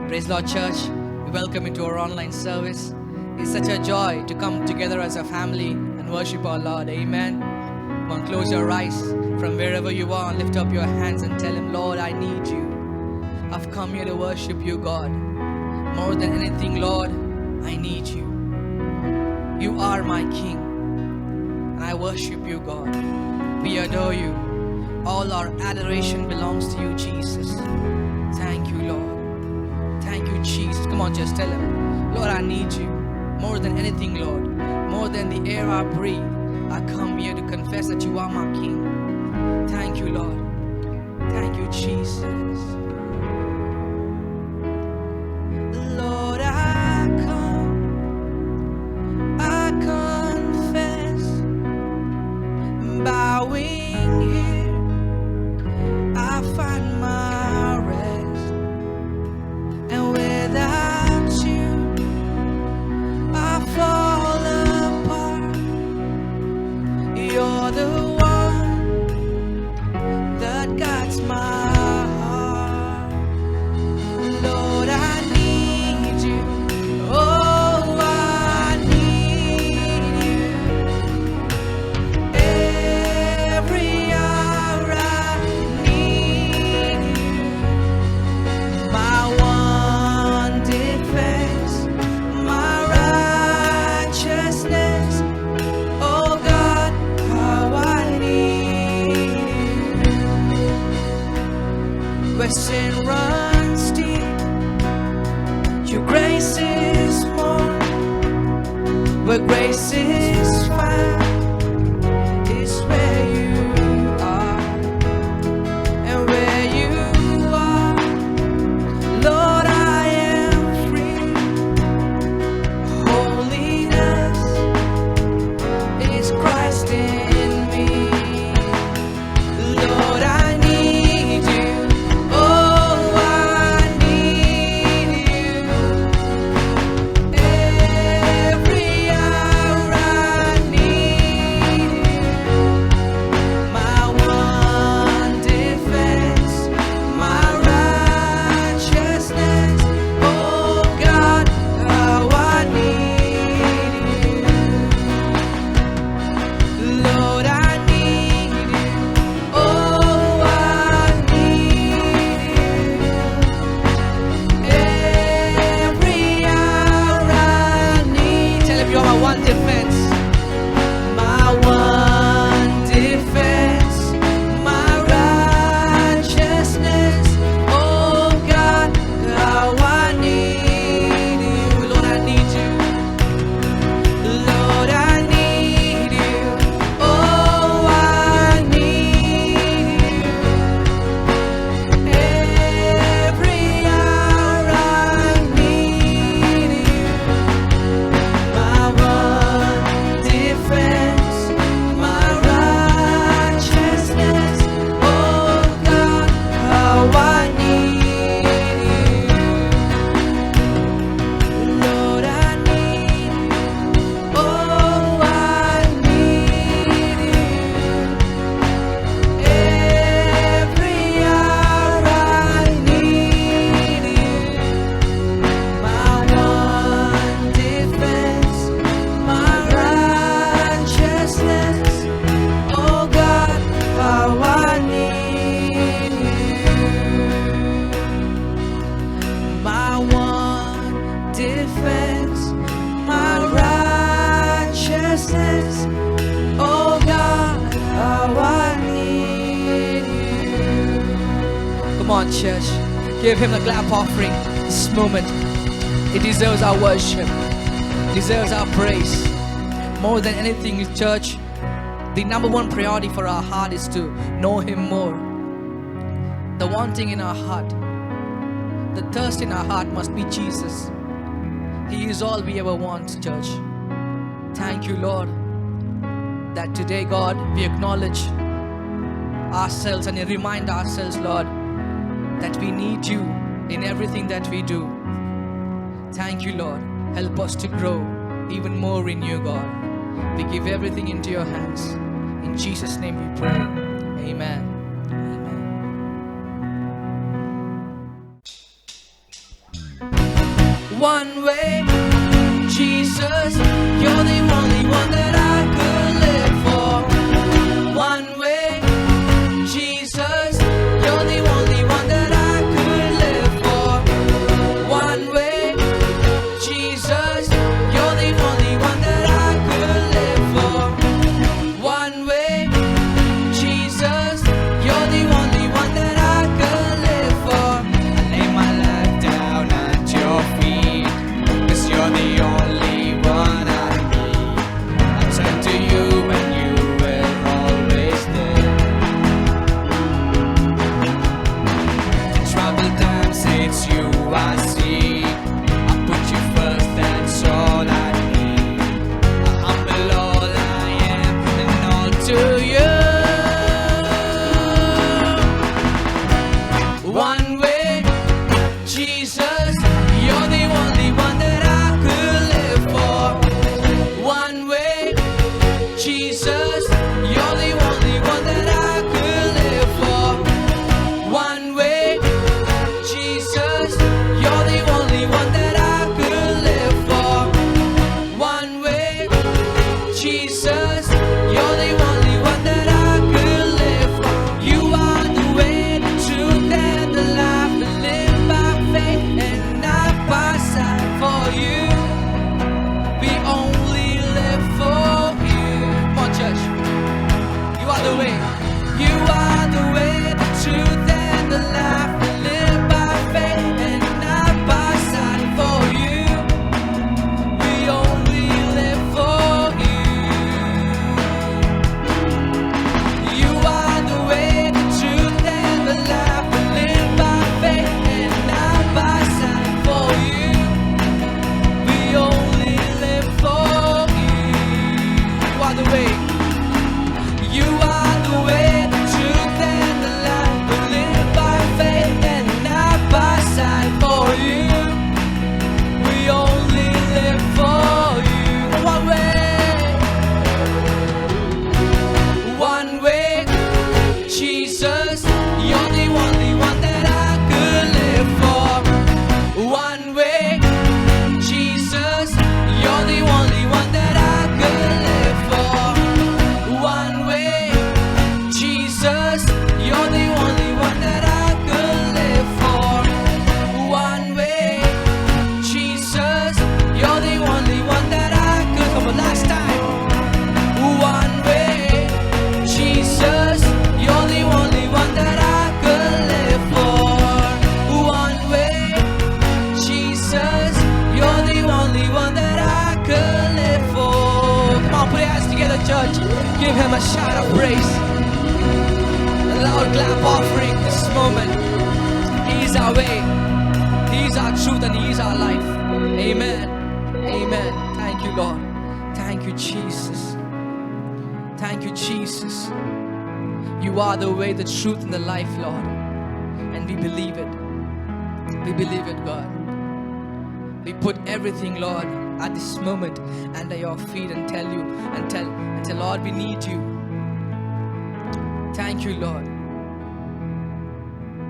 Praise Lord Church. We welcome you to our online service. It's such a joy to come together as a family and worship our Lord. Amen. Come on, close your eyes from wherever you are and lift up your hands and tell Him, Lord, I need you. I've come here to worship you, God. More than anything, Lord, I need you. You are my King, and I worship you, God. We adore you. All our adoration belongs to you, Jesus. Thank you, Lord. Thank you, Jesus. Come on, just tell Him, Lord, I need you. More than anything, Lord. More than the air I breathe. I come here to confess that you are my King. Thank you, Lord. Thank you, Jesus. Lord, I come. I confess. Bowing here, I find my rest. And without you, I fall apart. You're the one that guides my heart. Lord, I need you. Oh, I need you. Every hour I need you. My one defense, my righteousness. Oh God, how I need you. Where sin runs deep, your grace is more. Where grace is found is where you are. And where you are, Lord, I am free. Holiness is Christ in me. Lord, I need you. Oh, I need you. Every hour I need you. My one defense, my righteousness. Oh God, how I need you. Lord, I need you. Oh, I need you. Every hour I need. Tell him you're my one defense. My one defense. My righteousness. Oh God, how I need you. Lord, I need you. Lord, I need you. Oh, I need you. Every hour I need you. My one defense, my righteousness. Oh God, how I need you. Lord, I need you. Oh, I need you. Every hour I need you. My one defense, my righteousness. Oh God, how I need you. My one defense, my righteousness. Oh God, how I need you. Come on, church. Give him the clap offering this moment. It deserves our worship. It deserves our praise. More than anything, church, the number one priority for our heart is to know him more. The wanting in our heart, the thirst in our heart must be Jesus. He is all we ever want, church. Thank you, Lord, that today, God, we acknowledge ourselves and remind ourselves, Lord, that we need you in everything that we do. Thank you, Lord. Help us to grow even more in you, God. We give everything into your hands. In Jesus' name we pray. Amen. Amen. one way. Jesus, you're the only one that I could live for. One way. Jesus, you're the only one that I could live for. One way. Jesus, you're the only one that I could live for. One way. Jesus, you're the only one that I could live for. I lay my life down at your feet, 'cause you're the only one I need. I turn to you and you were always there. In troubled times it's you I see. I put you first, that's all I need. I humble all I am and all to you. One way, Jesus, you're the only one that I could live for. One way, Jesus, you're the only one that I could live for. One way, Jesus, you're the only one that I could live for. One way, Jesus, you're the only one that I could live for. You are the way, the truth, and the life. We live by faith and not by sight. For you, we only live for you. Come on, church. You are the way. You are the way, the truth, and the life. We live by faith and not by sight. For you, we only live for you. You are the way, the truth, and the life. We live by faith and not by sight. For you, we only live for you. You are the way. You are the way, the truth, and the life. We live by faith and not by sight. For you, we only live for you. One way. One way. Jesus, you're the only one that I could live for. One way. Jesus, you're the only one that I could live for. One way. Jesus, you're the only one that I could live for. One way. Jesus, you're the only one that I could. Come on, last time. One way. Jesus, you're the only one that I could live for. One way. Jesus, you're the only one that I could live for. Come on, put your hands together, church. Give him a shout of praise. A loud clap offering this moment. He's our way. He's our truth and He's our life. Amen. Amen. Thank you, Lord. Thank you, Jesus. Thank you, Jesus. You are the way, the truth, and the life, Lord. And we believe it. We believe it, God. We put everything, Lord, at this moment under your feet and tell you and tell Lord, we need you. Thank you, Lord.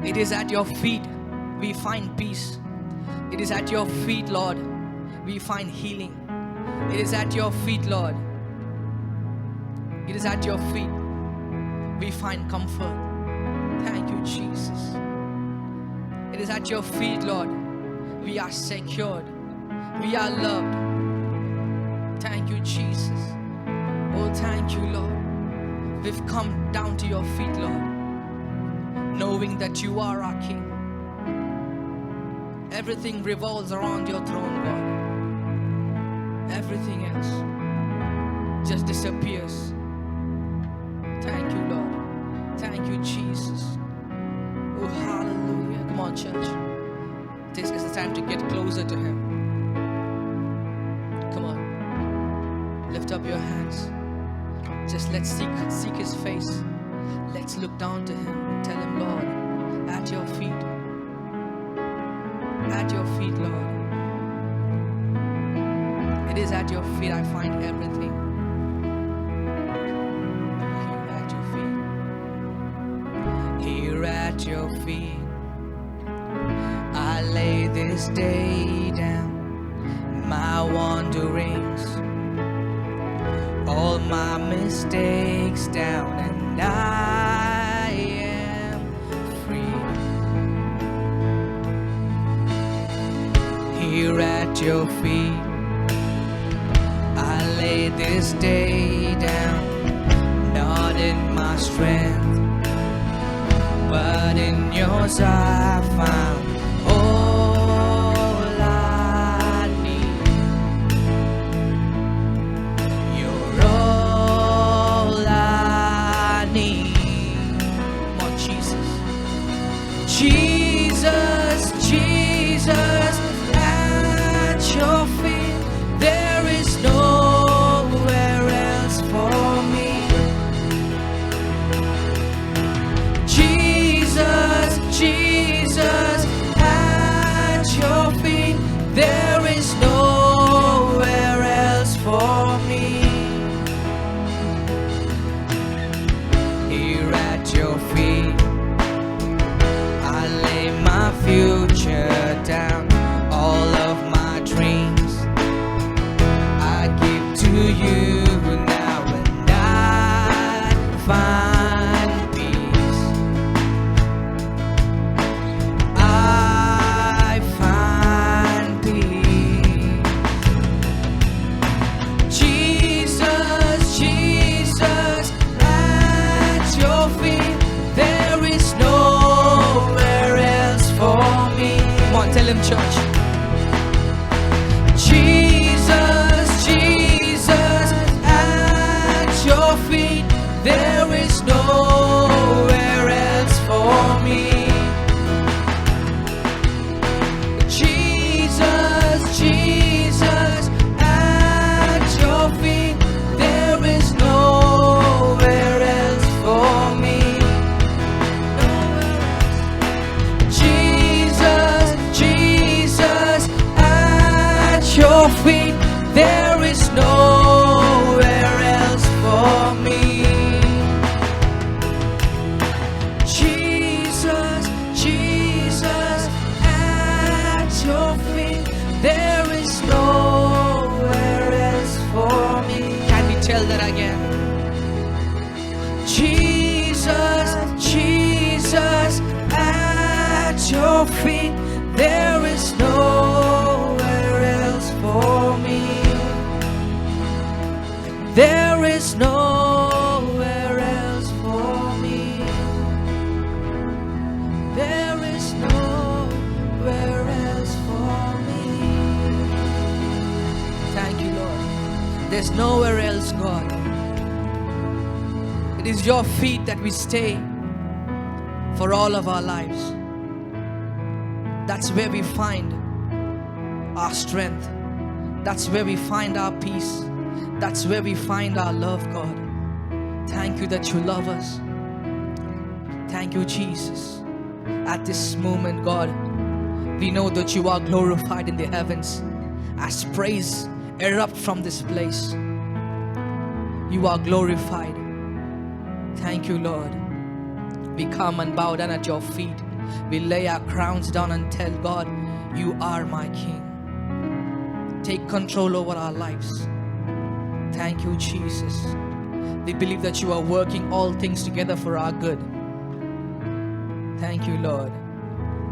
It is at your feet we find peace. It is at your feet, Lord, we find healing. It is at your feet, Lord. It is at your feet we find comfort. Thank you, Jesus. It is at your feet, Lord, we are secured. We are loved. Thank you, Jesus. Oh, thank you, Lord. We've come down to your feet, Lord, knowing that you are our King. Everything revolves around your throne, God. Everything else just disappears. Thank you, Lord. Thank you, Jesus. Oh, hallelujah. Come on, church. This is the time to get closer to Him. Come on. Lift up your hands. Just let's seek His face. Let's look down to Him. Tell Him, Lord, at your feet. At your feet, Lord. It is at your feet I find everything. Here at your feet. Here at your feet. I lay this day down. my wanderings, all my mistakes down, and I am free. Here at your feet, I lay this day down, not in my strength, but in yours I found all I need. You're all I need. Come on, Jesus. Jesus, Jesus, at your feet, there is nowhere else for me. Jesus, Jesus, at your feet, there is nowhere else for me. Here at your feet, I lay my future down, all of my dreams I give to you now, and I find peace. I find peace. Jesus, Jesus, at your feet, there is nowhere else for me. Come on, tell him, church. Jesus, Jesus, at your feet, there is nowhere else for me. Jesus, Jesus, at your feet, there is nowhere else for me. Jesus, Jesus, at your feet, there is nowhere else for me. Jesus, Jesus, at your feet, there is nowhere else for me. Can we tell that again? Jesus, Jesus, at your feet, there is nowhere else for me. There is nowhere else for me. There is nowhere else for me. Thank you, Lord. There's nowhere else, God. It is your feet that we stay for all of our lives. That's where we find our strength. That's where we find our peace. That's where we find our love, God. Thank you that you love us. Thank you, Jesus. At this moment, God, we know that you are glorified in the heavens as praise erupt from this place. You are glorified. Thank you, Lord. We come and bow down at your feet. We lay our crowns down and tell God, you are my King. Take control over our lives. Thank you, Jesus. We believe that you are working all things together for our good. Thank you, Lord.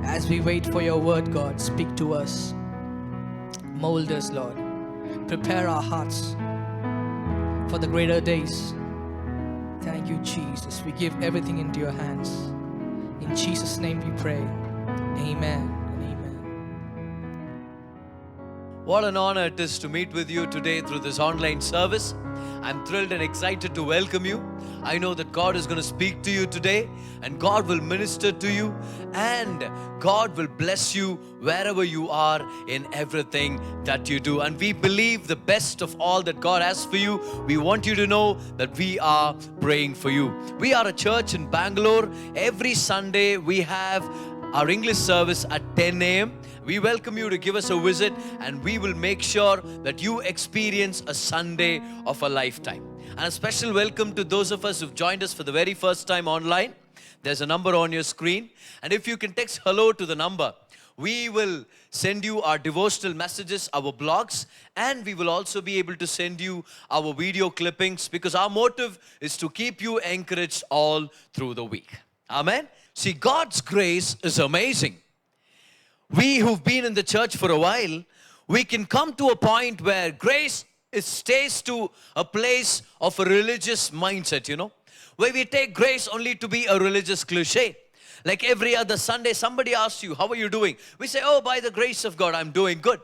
As we wait for your word, God, speak to us. Mold us, Lord. Prepare our hearts for the greater days. Thank you, Jesus. We give everything into your hands. In Jesus' name we pray. Amen and amen. What an honor it is to meet with you today through this online service. I'm thrilled and excited to welcome you. I know that God is going to speak to you today, and God will minister to you, and God will bless you wherever you are in everything that you do. And we believe the best of all that God has for you. We want you to know that we are praying for you. We are a church in Bangalore. Every Sunday we have our English service at 10 a.m. We welcome you to give us a visit, and we will make sure that you experience a Sunday of a lifetime. And a special welcome to those of us who've joined us for the very first time online. There's a number on your screen, and if you can text hello to the number, we will send you our devotional messages, our blogs, and we will also be able to send you our video clippings, because our motive is to keep you encouraged all through the week. Amen. See, God's grace is amazing. We who've been in the church for a while, we can come to a point where grace stays to a place of a religious mindset, where we take grace only to be a religious cliche. Like every other Sunday, somebody asks you, how are you doing? We say, oh, by the grace of God, I'm doing good.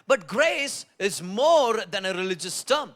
But grace is more than a religious term.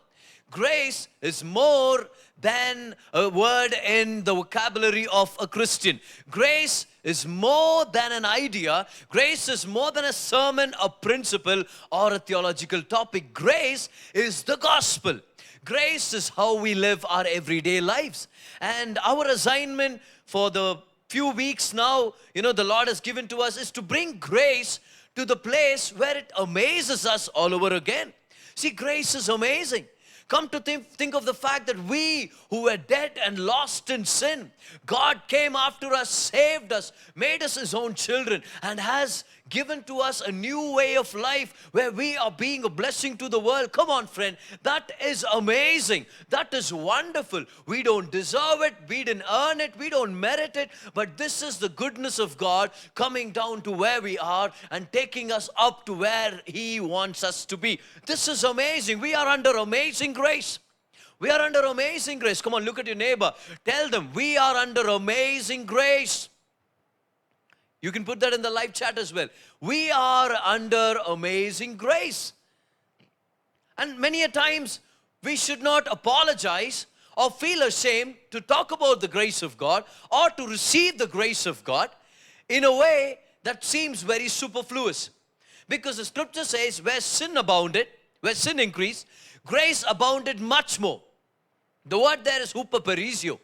Grace is more than a word in the vocabulary of a Christian. Grace is more than an idea. Grace is more than a sermon, a principle, or a theological topic. Grace is the gospel. Grace is how we live our everyday lives. And our assignment for the few weeks now, the Lord has given to us is to bring grace to the place where it amazes us all over again. See, grace is amazing. Come to think of the fact that we who were dead and lost in sin, God came after us, saved us, made us His own children, and has given to us a new way of life where we are being a blessing to the world. Come on, friend. That is amazing. That is wonderful. We don't deserve it. We didn't earn it. We don't merit it. But this is the goodness of God coming down to where we are and taking us up to where He wants us to be. This is amazing. We are under amazing grace. We are under amazing grace. Come on, look at your neighbor. Tell them, we are under amazing grace. You can put that in the live chat as well. We are under amazing grace. And many a times, we should not apologize or feel ashamed to talk about the grace of God or to receive the grace of God in a way that seems very superfluous. Because the scripture says, where sin abounded, where sin increased, grace abounded much more. The word there is hupaperizio.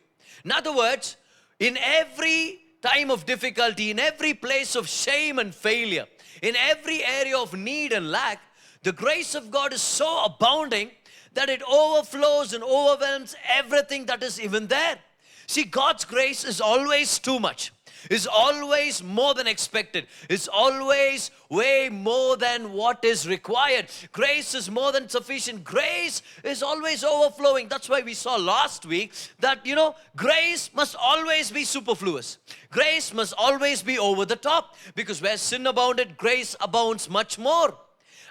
In other words, in every time of difficulty, in every place of shame and failure, in every area of need and lack, the grace of God is so abounding that it overflows and overwhelms everything that is even there. See, God's grace is always too much. Is always more than expected. Is always way more than what is required. Grace is more than sufficient. Grace is always overflowing. That's why we saw last week that, grace must always be superfluous. Grace must always be over the top. Because where sin abounded, grace abounds much more.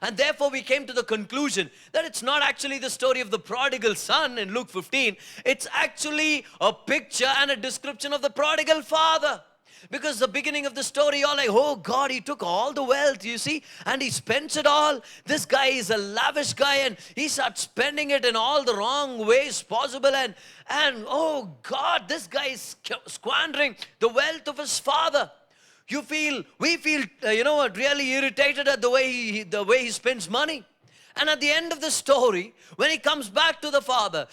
And therefore we came to the conclusion that it's not actually the story of the prodigal son in Luke 15. It's actually a picture and a description of the prodigal father. Because the beginning of the story, you're like, oh God, he took all the wealth, you see, and he spends it all. This guy is a lavish guy and he starts spending it in all the wrong ways possible. And oh God, this guy is squandering the wealth of his father. We feel, really irritated at the way he spends money. And at the end of the story, when he comes back to the father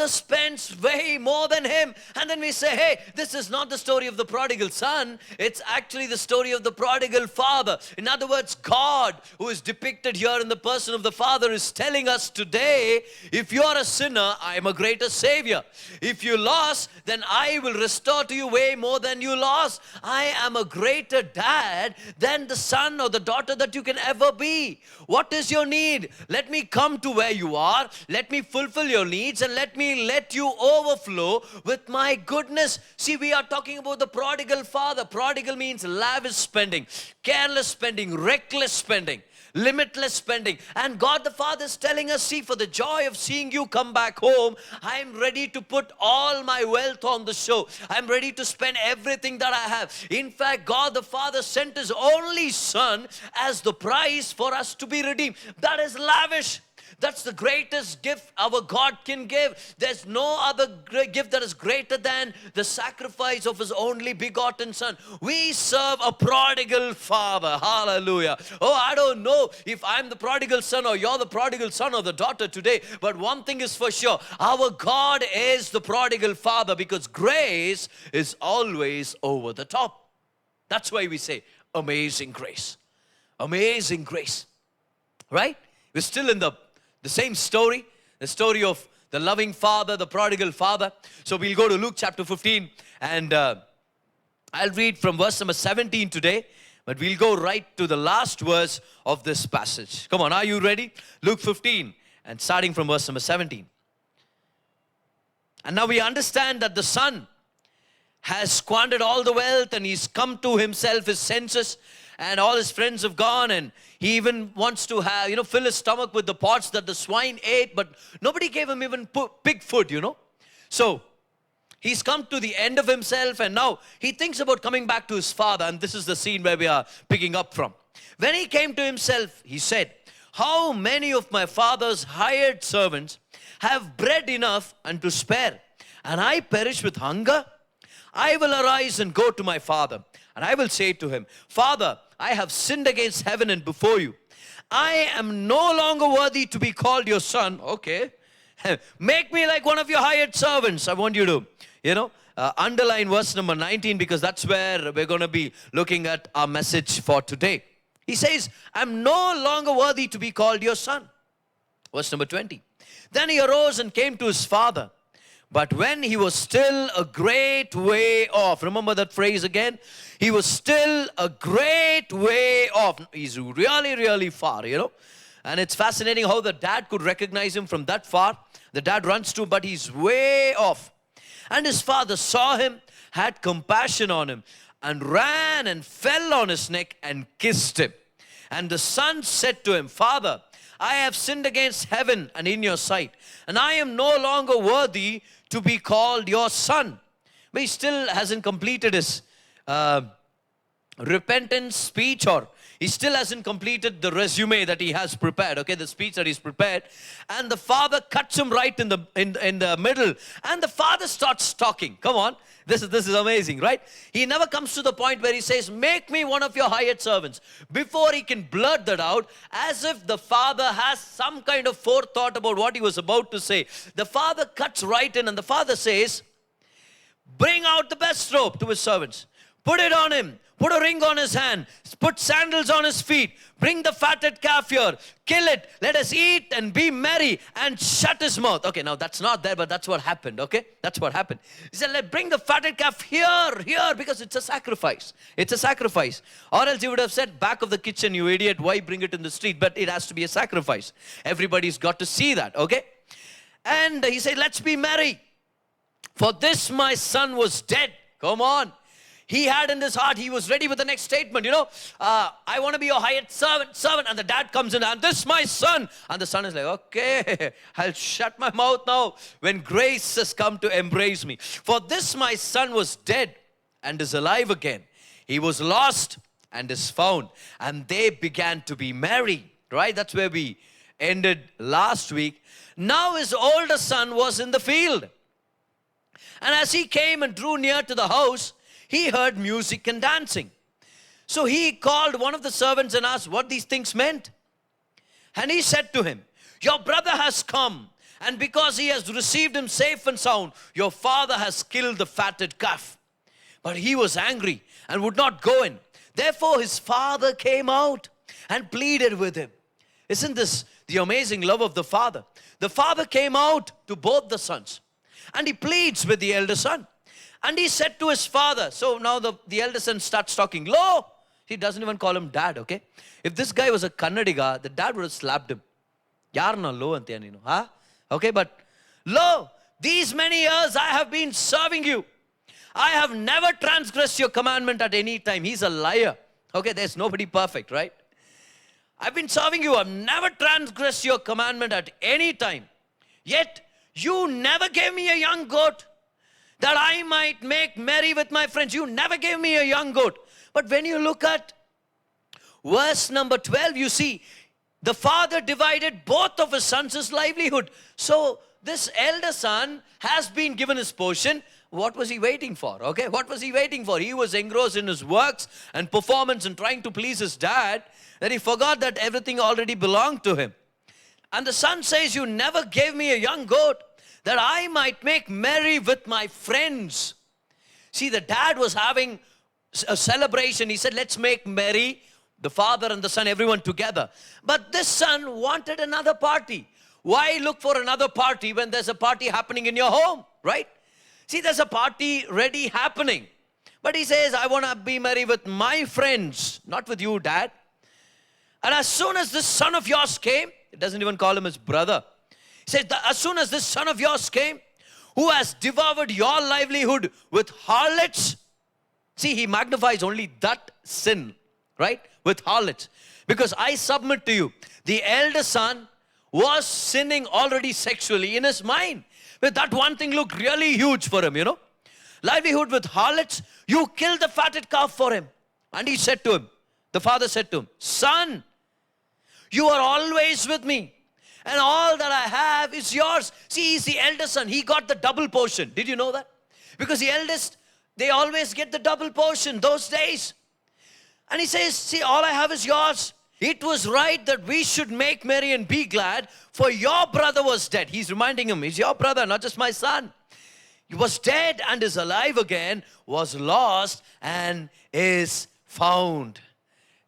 spends way more than him. And then we say, hey, this is not the story of the prodigal son. It's actually the story of the prodigal father. In other words, God, who is depicted here in the person of the father, is telling us today, if you are a sinner, I am a greater savior. If you lost, then I will restore to you way more than you lost. I am a greater dad than the son or the daughter that you can ever be. What is your need? Let me come to where you are. Let me fulfill your needs and let you overflow with my goodness. See, we are talking about the prodigal father. Prodigal means lavish spending, careless spending, reckless spending, limitless spending. And God the Father is telling us, see, for the joy of seeing you come back home, I am ready to put all my wealth on the show. I'm ready to spend everything that I have. In fact, God the Father sent His only Son as the price for us to be redeemed. That is lavish. That's the greatest gift our God can give. There's no other gift that is greater than the sacrifice of His only begotten Son. We serve a prodigal Father. Hallelujah. Oh, I don't know if I'm the prodigal son or you're the prodigal son or the daughter today, but one thing is for sure. Our God is the prodigal Father, because grace is always over the top. That's why we say amazing grace. Amazing grace. Right? We're still in the same story, the story of the loving father, the prodigal father. So we'll go to Luke chapter 15 and I'll read from verse number 17 today. But we'll go right to the last verse of this passage. Come on, are you ready? Luke 15 and starting from verse number 17. And now we understand that the son has squandered all the wealth and he's come to himself, his senses, and all his friends have gone, and he even wants to have, fill his stomach with the pots that the swine ate, but nobody gave him even pig food. So he's come to the end of himself, and now he thinks about coming back to his father, and this is the scene where we are picking up from. When he came to himself, he said, "How many of my father's hired servants have bread enough and to spare, and I perish with hunger? I will arise and go to my father, and I will say to him, Father, I have sinned against heaven and before you. I am no longer worthy to be called your son." Okay. "Make me like one of your hired servants." I want you to, underline verse number 19, because that's where we're going to be looking at our message for today. He says, "I'm no longer worthy to be called your son." Verse number 20. "Then he arose and came to his father. But when he was still a great way off," remember that phrase again? He was still a great way off. He's really, really far, And it's fascinating how the dad could recognize him from that far. The dad runs to, but he's way off. "And his father saw him, had compassion on him, and ran and fell on his neck and kissed him. And the son said to him, Father, I have sinned against heaven and in your sight, and I am no longer worthy to be called your son." But he still hasn't completed his repentance speech, or he still hasn't completed the resume that he has prepared, the speech that he's prepared. And the father cuts him right in the middle, and the father starts talking. Come on, this is amazing, right? He never comes to the point where he says, "Make me one of your hired servants," before he can blurt that out, as if the father has some kind of forethought about what he was about to say. The father cuts right in, and the father says, "Bring out the best robe," to his servants. "Put it on him. Put a ring on his hand. Put sandals on his feet. Bring the fatted calf here. Kill it. Let us eat and be merry," and shut his mouth. Okay, now that's not there, but that's what happened, That's what happened. He said, "Bring the fatted calf here, because it's a sacrifice. It's a sacrifice." Or else he would have said, "Back of the kitchen, you idiot. Why bring it in the street?" But it has to be a sacrifice. Everybody's got to see that, And he said, "Let's be merry. For this my son was dead." Come on. He had in his heart, he was ready with the next statement, "I want to be your hired servant. And the dad comes in, "And this my son." And the son is like, "Okay, I'll shut my mouth now when grace has come to embrace me. For this my son was dead and is alive again. He was lost and is found." And they began to be merry, right? That's where we ended last week. "Now his older son was in the field. And as he came and drew near to the house, he heard music and dancing. So he called one of the servants and asked what these things meant. And he said to him, Your brother has come, and because he has received him safe and sound, your father has killed the fatted calf." But he was angry and would not go in. Therefore his father came out and pleaded with him. Isn't this the amazing love of the father? The father came out to both the sons, and he pleads with the elder son. And he said to his father, so now the elder son starts talking. "Lo," he doesn't even call him dad, If this guy was a Kannadiga, the dad would have slapped him. "Yarna lo ante nenu, huh?" But "Lo, these many years I have been serving you. I have never transgressed your commandment at any time." He's a liar. There's nobody perfect, right? "I've been serving you. I've never transgressed your commandment at any time. Yet you never gave me a young goat that I might make merry with my friends." You never gave me a young goat. But when you look at verse number 12, you see the father divided both of his sons' livelihood. So this elder son has been given his portion. What was he waiting for? What was he waiting for? He was engrossed in his works and performance and trying to please his dad, that he forgot that everything already belonged to him. And the son says, "You never gave me a young goat that I might make merry with my friends." See, the dad was having a celebration. He said, "Let's make merry." The father and the son, everyone together. But this son wanted another party. Why look for another party when there's a party happening in your home, right? See, there's a party ready happening. But he says, I want to be merry with my friends, not with you, Dad. And as soon as this son of yours came, it doesn't even call him his brother. He says, as soon as this son of yours came, who has devoured your livelihood with harlots. See, he magnifies only that sin, right? With harlots. Because I submit to you, the elder son was sinning already sexually in his mind. But that one thing looked really huge for him, Livelihood with harlots, you killed the fatted calf for him. And he said to him, the father said to him, son, you are always with me. And all that I have is yours. See, he's the eldest son. He got the double portion. Did you know that? Because the eldest, they always get the double portion those days. And he says, see, all I have is yours. It was right that we should make merry and be glad, for your brother was dead. He's reminding him, he's your brother, not just my son. He was dead and is alive again, was lost and is found.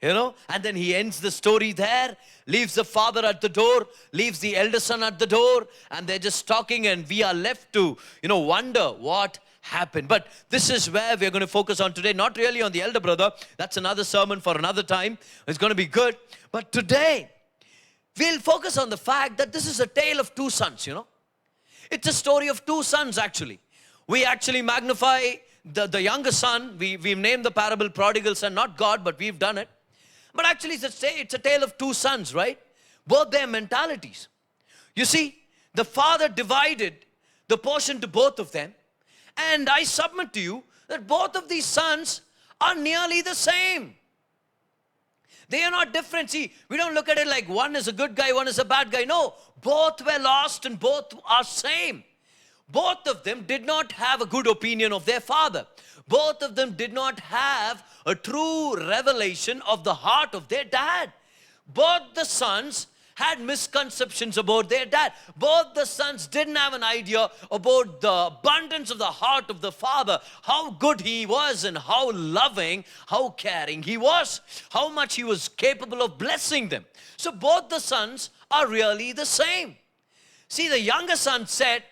And then he ends the story there, leaves the father at the door, leaves the elder son at the door, and they're just talking, and we are left to, wonder what happened. But this is where we're going to focus on today, not really on the elder brother. That's another sermon for another time. It's going to be good. But today, we'll focus on the fact that this is a tale of two sons, It's a story of two sons, actually. We actually magnify the younger son. We've named the parable prodigal son, not God, but we've done it. But actually, it's a tale of two sons, right? Both their mentalities. You see, the father divided the portion to both of them. And I submit to you that both of these sons are nearly the same. They are not different. See, we don't look at it like one is a good guy, one is a bad guy. No, both were lost and both are same. Both of them did not have a good opinion of their father. Both of them did not have a true revelation of the heart of their dad. Both the sons had misconceptions about their dad. Both the sons didn't have an idea about the abundance of the heart of the father, how good he was and how loving, how caring he was, how much he was capable of blessing them. So both the sons are really the same. See, the younger son said,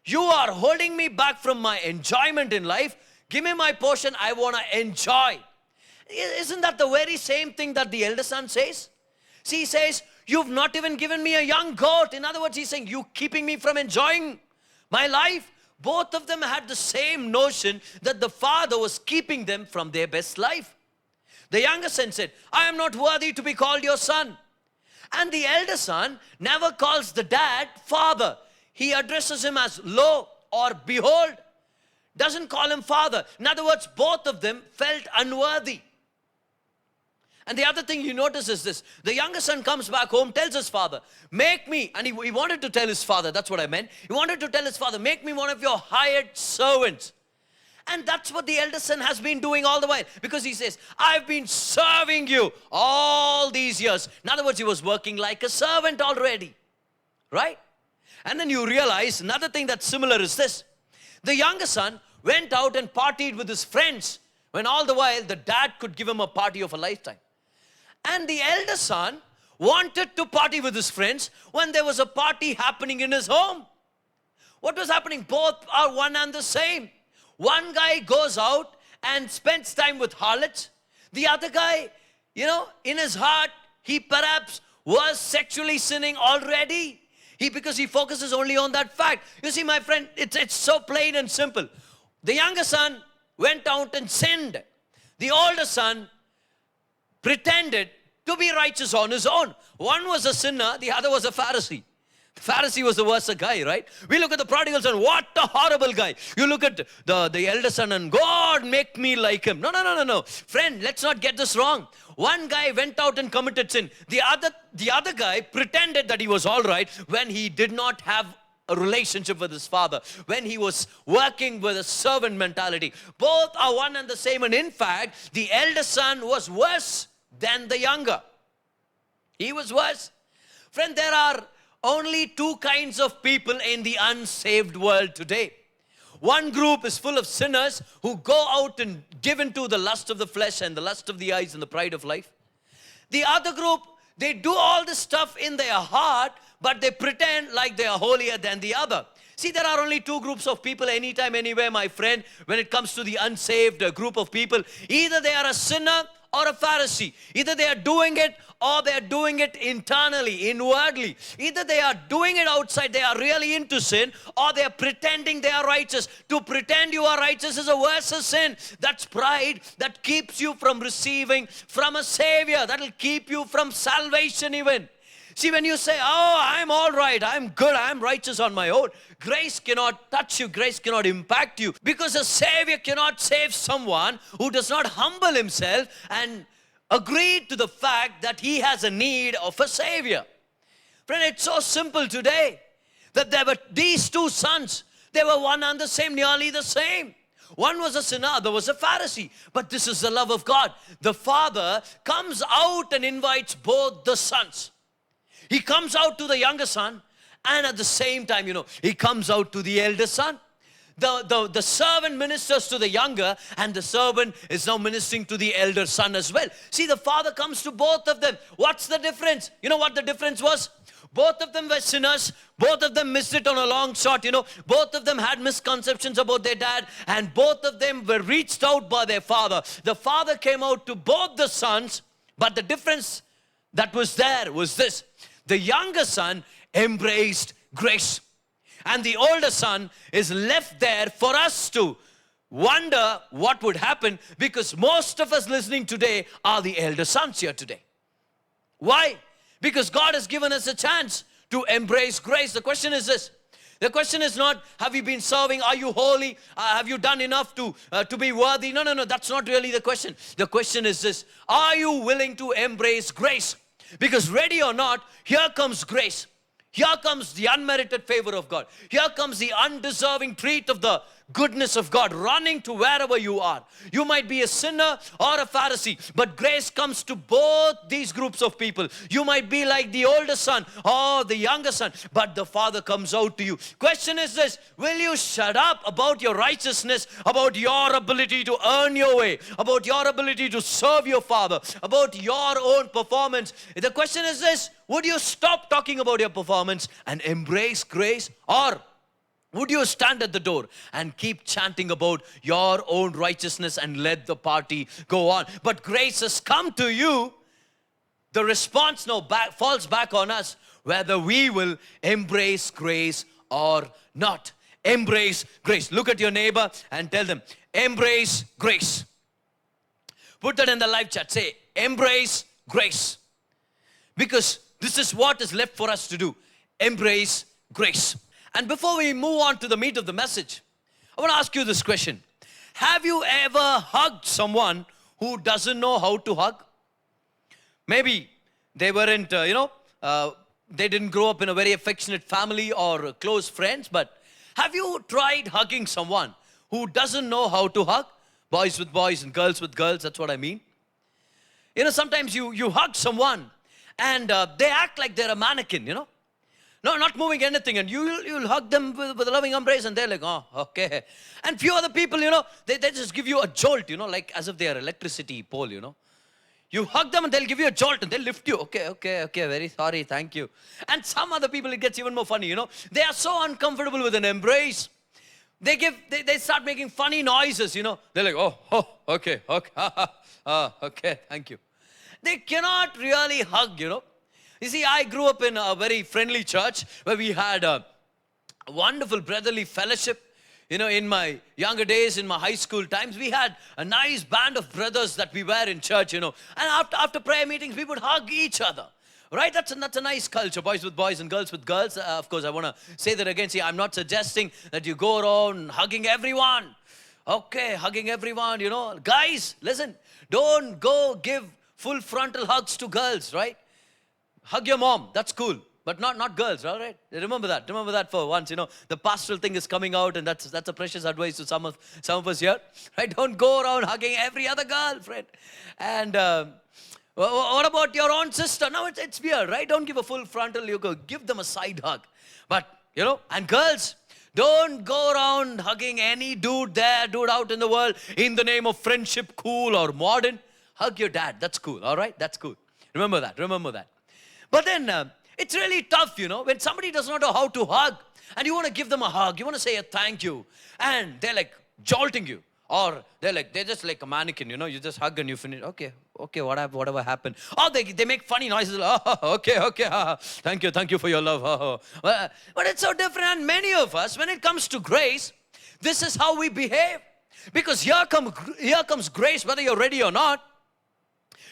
you are holding me back from my enjoyment in life. Give me my portion, I want to enjoy. Isn't that the very same thing that the elder son says? See, he says, you've not even given me a young goat. In other words, he's saying, you keeping me from enjoying my life. Both of them had the same notion that the father was keeping them from their best life. The younger son said, I am not worthy to be called your son. And the elder son never calls the dad father. He addresses him as lo or behold. Doesn't call him father. In other words, both of them felt unworthy. And the other thing you notice is this. The younger son comes back home, tells his father, make me, and he wanted to tell his father, that's what I meant. He wanted to tell his father, make me one of your hired servants. And that's what the elder son has been doing all the while. Because he says, I've been serving you all these years. In other words, he was working like a servant already. Right? And then you realize another thing that's similar is this. The younger son went out and partied with his friends, when all the while the dad could give him a party of a lifetime. And the elder son wanted to party with his friends when there was a party happening in his home. What was happening? Both are one and the same. One guy goes out and spends time with harlots. The other guy, in his heart, he perhaps was sexually sinning already. Because he focuses only on that fact. You see, my friend, it's so plain and simple. The younger son went out and sinned. The older son pretended to be righteous on his own. One was a sinner, the other was a Pharisee. The Pharisee was the worst guy, right? We look at the prodigal son, what a horrible guy. You look at the elder son and God make me like him. No. Friend, let's not get this wrong. One guy went out and committed sin. The other guy pretended that he was all right when he did not have a relationship with his father, when he was working with a servant mentality. Both are one and the same. And in fact, the elder son was worse than the younger. He was worse. Friend, there are only two kinds of people in the unsaved world today. One group is full of sinners who go out and give into the lust of the flesh and the lust of the eyes and the pride of life. The other group, they do all this stuff in their heart, but they pretend like they are holier than the other. See, there are only two groups of people anytime, anywhere, my friend, when it comes to the unsaved group of people. Either they are a sinner or a Pharisee. Either they are doing it or they are doing it internally, inwardly. Either they are doing it outside, they are really into sin, or they are pretending they are righteous. To pretend you are righteous is a worse sin. That's pride that keeps you from receiving from a Savior. That will keep you from salvation even. See, when you say, oh, I'm all right, I'm good, I'm righteous on my own, grace cannot touch you, grace cannot impact you, because a Savior cannot save someone who does not humble himself and agree to the fact that he has a need of a Savior. Friend, it's so simple today that there were these two sons. They were one and the same, nearly the same. One was a sinner, other was a Pharisee. But this is the love of God. The Father comes out and invites both the sons. He comes out to the younger son, and at the same time, he comes out to the elder son. The servant ministers to the younger, and the servant is now ministering to the elder son as well. See, the Father comes to both of them. What's the difference? You know what the difference was? Both of them were sinners. Both of them missed it on a long shot, Both of them had misconceptions about their dad, and both of them were reached out by their father. The Father came out to both the sons, but the difference that was there was this. The younger son embraced grace. And the older son is left there for us to wonder what would happen, because most of us listening today are the elder sons here today. Why? Because God has given us a chance to embrace grace. The question is this. The question is not, have you been serving? Are you holy? Have you done enough to be worthy? No. That's not really the question. The question is this. Are you willing to embrace grace? Because ready or not, here comes grace. Here comes the unmerited favor of God. Here comes the undeserving treat of the goodness of God running to wherever you are. You might be a sinner or a Pharisee, but grace comes to both these groups of people. You might be like the older son or the younger son, but the Father comes out to you. Question is this: will you shut up about your righteousness, about your ability to earn your way, about your ability to serve your Father, about your own performance? The question is this: would you stop talking about your performance and embrace grace, or would you stand at the door and keep chanting about your own righteousness and let the party go on? But grace has come to you. The response now falls back on us, whether we will embrace grace or not. Embrace grace. Look at your neighbor and tell them, embrace grace. Put that in the live chat. Say, embrace grace. Because this is what is left for us to do. Embrace grace. And before we move on to the meat of the message, I want to ask you this question. Have you ever hugged someone who doesn't know how to hug? Maybe they weren't, they didn't grow up in a very affectionate family or close friends, but have you tried hugging someone who doesn't know how to hug? Boys with boys and girls with girls, that's what I mean. Sometimes you hug someone and they act like they're a mannequin, No, not moving anything, and you'll hug them with a loving embrace, and they're like, oh, okay. And few other people, they just give you a jolt, like as if they are electricity pole, You hug them and they'll give you a jolt and they'll lift you. Okay, very sorry, thank you. And some other people, it gets even more funny, They are so uncomfortable with an embrace. They start making funny noises, They're like, oh, okay, okay, thank you. They cannot really hug, You see, I grew up in a very friendly church where we had a wonderful brotherly fellowship. In my younger days, in my high school times, we had a nice band of brothers that we were in church, And after prayer meetings, we would hug each other. Right? That's a nice culture. Boys with boys and girls with girls. Of course, I want to say that again. See, I'm not suggesting that you go around hugging everyone. Okay, hugging everyone, Guys, listen, don't go give full frontal hugs to girls, right? Hug your mom, that's cool, but not girls, all right? Remember that for once, the pastoral thing is coming out, and that's a precious advice to some of us here, right? Don't go around hugging every other girl, friend. And what about your own sister? No, it's weird, right? Don't give a full frontal, you go give them a side hug. But, and girls, don't go around hugging any dude out in the world in the name of friendship, cool or modern. Hug your dad, that's cool, all right? That's cool. Remember that. But then, it's really tough, when somebody does not know how to hug. and you want to give them a hug, you want to say a thank you, and they're like jolting you. Or they're just like a mannequin, you know, you just hug and you finish. Okay, whatever happened. Or they make funny noises. Oh, okay, thank you for your love. But it's so different. And many of us, when it comes to grace, this is how we behave. Because here comes grace, whether you're ready or not.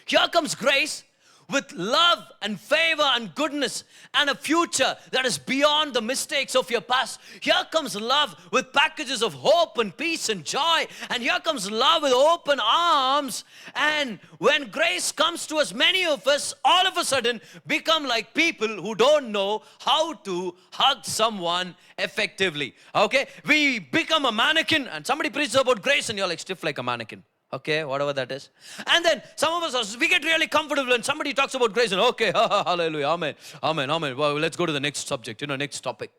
Here comes grace with love and favor and goodness and a future that is beyond the mistakes of your past. Here comes love with packages of hope and peace and joy. And here comes love with open arms. And when grace comes to us, many of us all of a sudden become like people who don't know how to hug someone effectively. Okay? We become a mannequin, and somebody preaches about grace and you're like stiff like a mannequin. Okay, whatever that is. And then some of us, we get really comfortable when somebody talks about grace and okay, hallelujah, amen. Well, let's go to the next subject, next topic.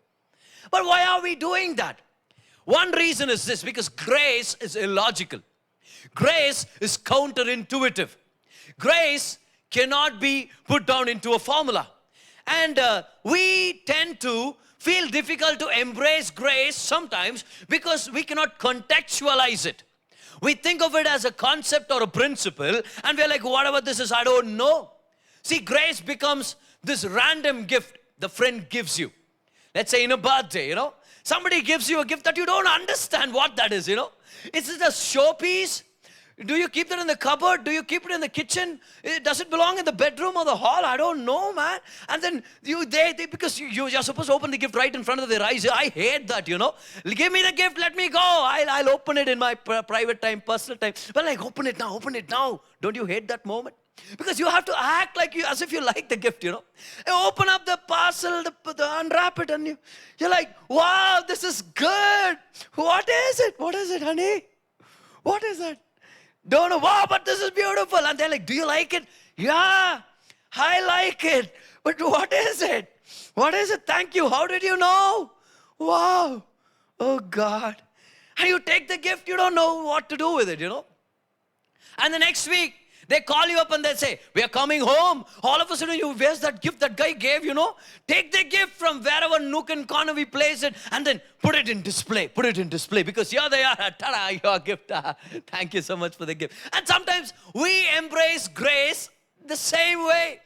But why are we doing that? One reason is this, because grace is illogical. Grace is counterintuitive. Grace cannot be put down into a formula. And we tend to feel difficult to embrace grace sometimes because we cannot contextualize it. We think of it as a concept or a principle, and we're like, whatever this is, I don't know. See, grace becomes this random gift the friend gives you. Let's say in a birthday, somebody gives you a gift that you don't understand what that is, Is it a showpiece? Do you keep that in the cupboard? Do you keep it in the kitchen? Does it belong in the bedroom or the hall? I don't know, man. And then because you're supposed to open the gift right in front of their eyes. I hate that, Give me the gift, let me go. I'll open it in my private time, personal time. But like, open it now. Don't you hate that moment? Because you have to act like as if you like the gift, You open up the parcel, unwrap it, and you're like, wow, this is good. What is it, honey? What is it? Don't know, wow, but this is beautiful. And they're like, do you like it? Yeah, I like it. But what is it? What is it? Thank you. How did you know? Wow. Oh, God. And you take the gift, you don't know what to do with it, And the next week, they call you up and they say, we are coming home. All of a sudden, where's that gift that guy gave, Take the gift from wherever nook and corner we place it and then put it in display. Because here they are. Ta-da, your gift. Thank you so much for the gift. And sometimes we embrace grace the same way.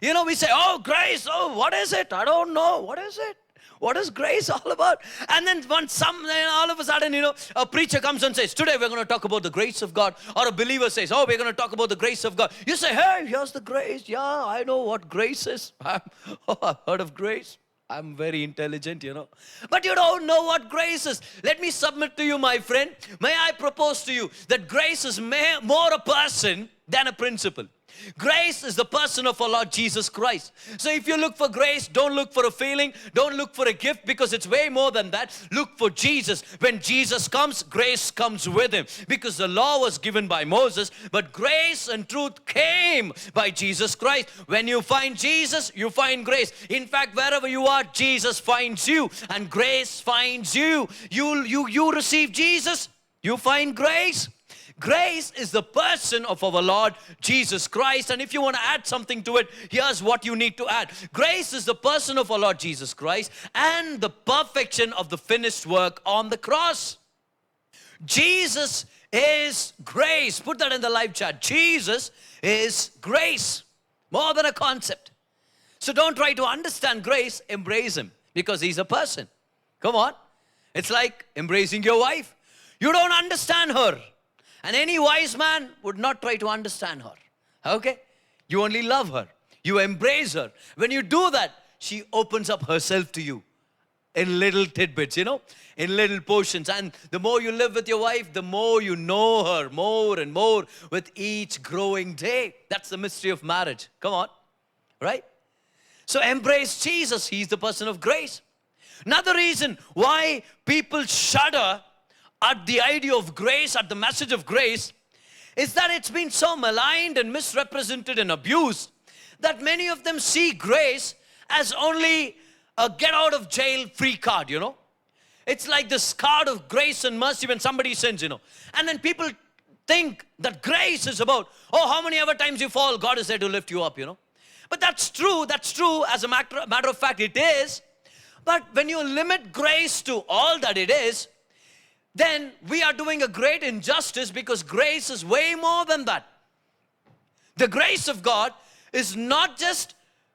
We say, oh, grace. Oh, what is it? I don't know. What is it? What is grace all about? And then all of a sudden, a preacher comes and says, today we're going to talk about the grace of God. Or a believer says, oh, we're going to talk about the grace of God. You say, hey, here's the grace. Yeah, I know what grace is. I've heard of grace. I'm very intelligent, But you don't know what grace is. Let me submit to you, my friend. May I propose to you that grace is more a person than a principle. Grace is the person of our Lord Jesus Christ. So if you look for grace, don't look for a feeling, don't look for a gift, because it's way more than that. Look for Jesus. When Jesus comes, grace comes with him, because the law was given by Moses, but grace and truth came by Jesus Christ. When you find Jesus, you find grace. In fact, wherever you are, Jesus finds you and grace finds you. You receive Jesus, you find grace. Grace is the person of our Lord Jesus Christ. And if you want to add something to it, here's what you need to add. Grace is the person of our Lord Jesus Christ and the perfection of the finished work on the cross. Jesus is grace. Put that in the live chat. Jesus is grace. More than a concept. So don't try to understand grace, embrace him, because he's a person. Come on. It's like embracing your wife. You don't understand her. And any wise man would not try to understand her. Okay? You only love her. You embrace her. When you do that, she opens up herself to you in little tidbits, in little portions. And the more you live with your wife, the more you know her more and more with each growing day. That's the mystery of marriage. Come on. Right? So embrace Jesus. He's the person of grace. Another reason why people shudder at the idea of grace, at the message of grace, is that it's been so maligned and misrepresented and abused that many of them see grace as only a get out of jail free card, It's like this card of grace and mercy when somebody sins, And then people think that grace is about, oh, how many ever times you fall, God is there to lift you up, But that's true. As a matter of fact, it is. But when you limit grace to all that it is, then we are doing a great injustice, because grace is way more than that. The grace of God is not just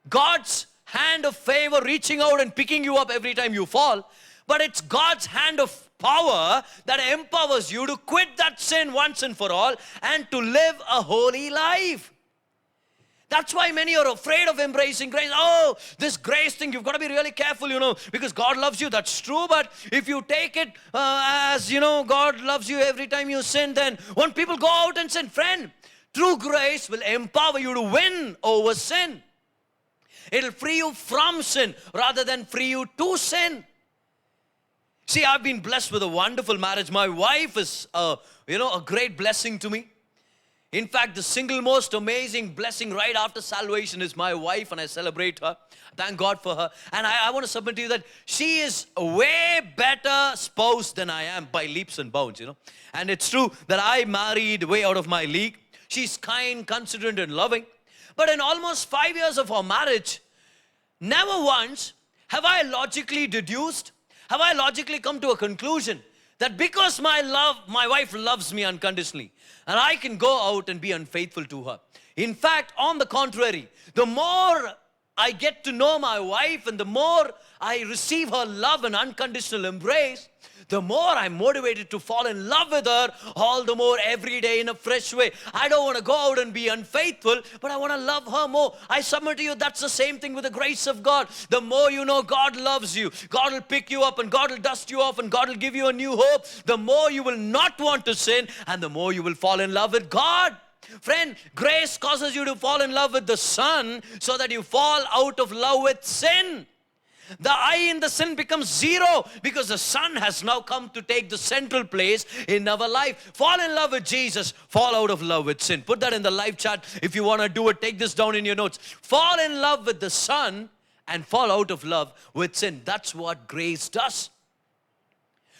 God's hand of favor reaching out and picking you up every time you fall, but it's God's hand of power that empowers you to quit that sin once and for all and to live a holy life. That's why many are afraid of embracing grace. Oh, this grace thing, you've got to be really careful, because God loves you. That's true. But if you take it as, God loves you every time you sin, then when people go out and sin, friend, true grace will empower you to win over sin. It'll free you from sin rather than free you to sin. See, I've been blessed with a wonderful marriage. My wife is, a great blessing to me. In fact, the single most amazing blessing right after salvation is my wife, and I celebrate her. Thank God for her. And I want to submit to you that she is a way better spouse than I am by leaps and bounds, And it's true that I married way out of my league. She's kind, considerate, and loving. But in almost 5 years of our marriage, never once have I logically deduced, have I logically come to a conclusion that because my wife loves me unconditionally, and I can go out and be unfaithful to her. In fact, on the contrary, the more I get to know my wife and the more I receive her love and unconditional embrace, the more I'm motivated to fall in love with her all the more every day in a fresh way. I don't want to go out and be unfaithful, but I want to love her more. I submit to you, that's the same thing with the grace of God. The more you know God loves you, God will pick you up and God will dust you off and God will give you a new hope. The more you will not want to sin and the more you will fall in love with God. Friend, grace causes you to fall in love with the Son so that you fall out of love with sin. The I in the sin becomes zero because the Son has now come to take the central place in our life. Fall in love with Jesus, fall out of love with sin. Put that in the live chat if you want to do it. Take this down in your notes. Fall in love with the Son and fall out of love with sin. That's what grace does.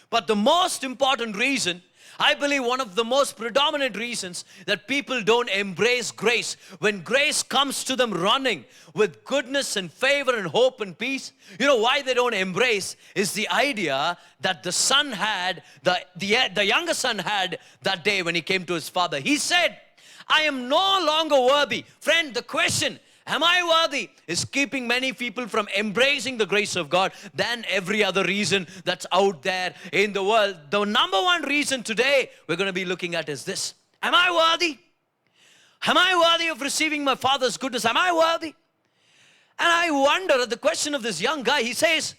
But the most important reason, I believe one of the most predominant reasons that people don't embrace grace, when grace comes to them running with goodness and favor and hope and peace, why they don't embrace is the idea that the son had, the younger son had that day when he came to his father. He said, I am no longer worthy. Friend, the question, am I worthy, is keeping many people from embracing the grace of God than every other reason that's out there in the world. The number one reason today we're going to be looking at is this. Am I worthy? Am I worthy of receiving my Father's goodness? Am I worthy? And I wonder at the question of this young guy. He says,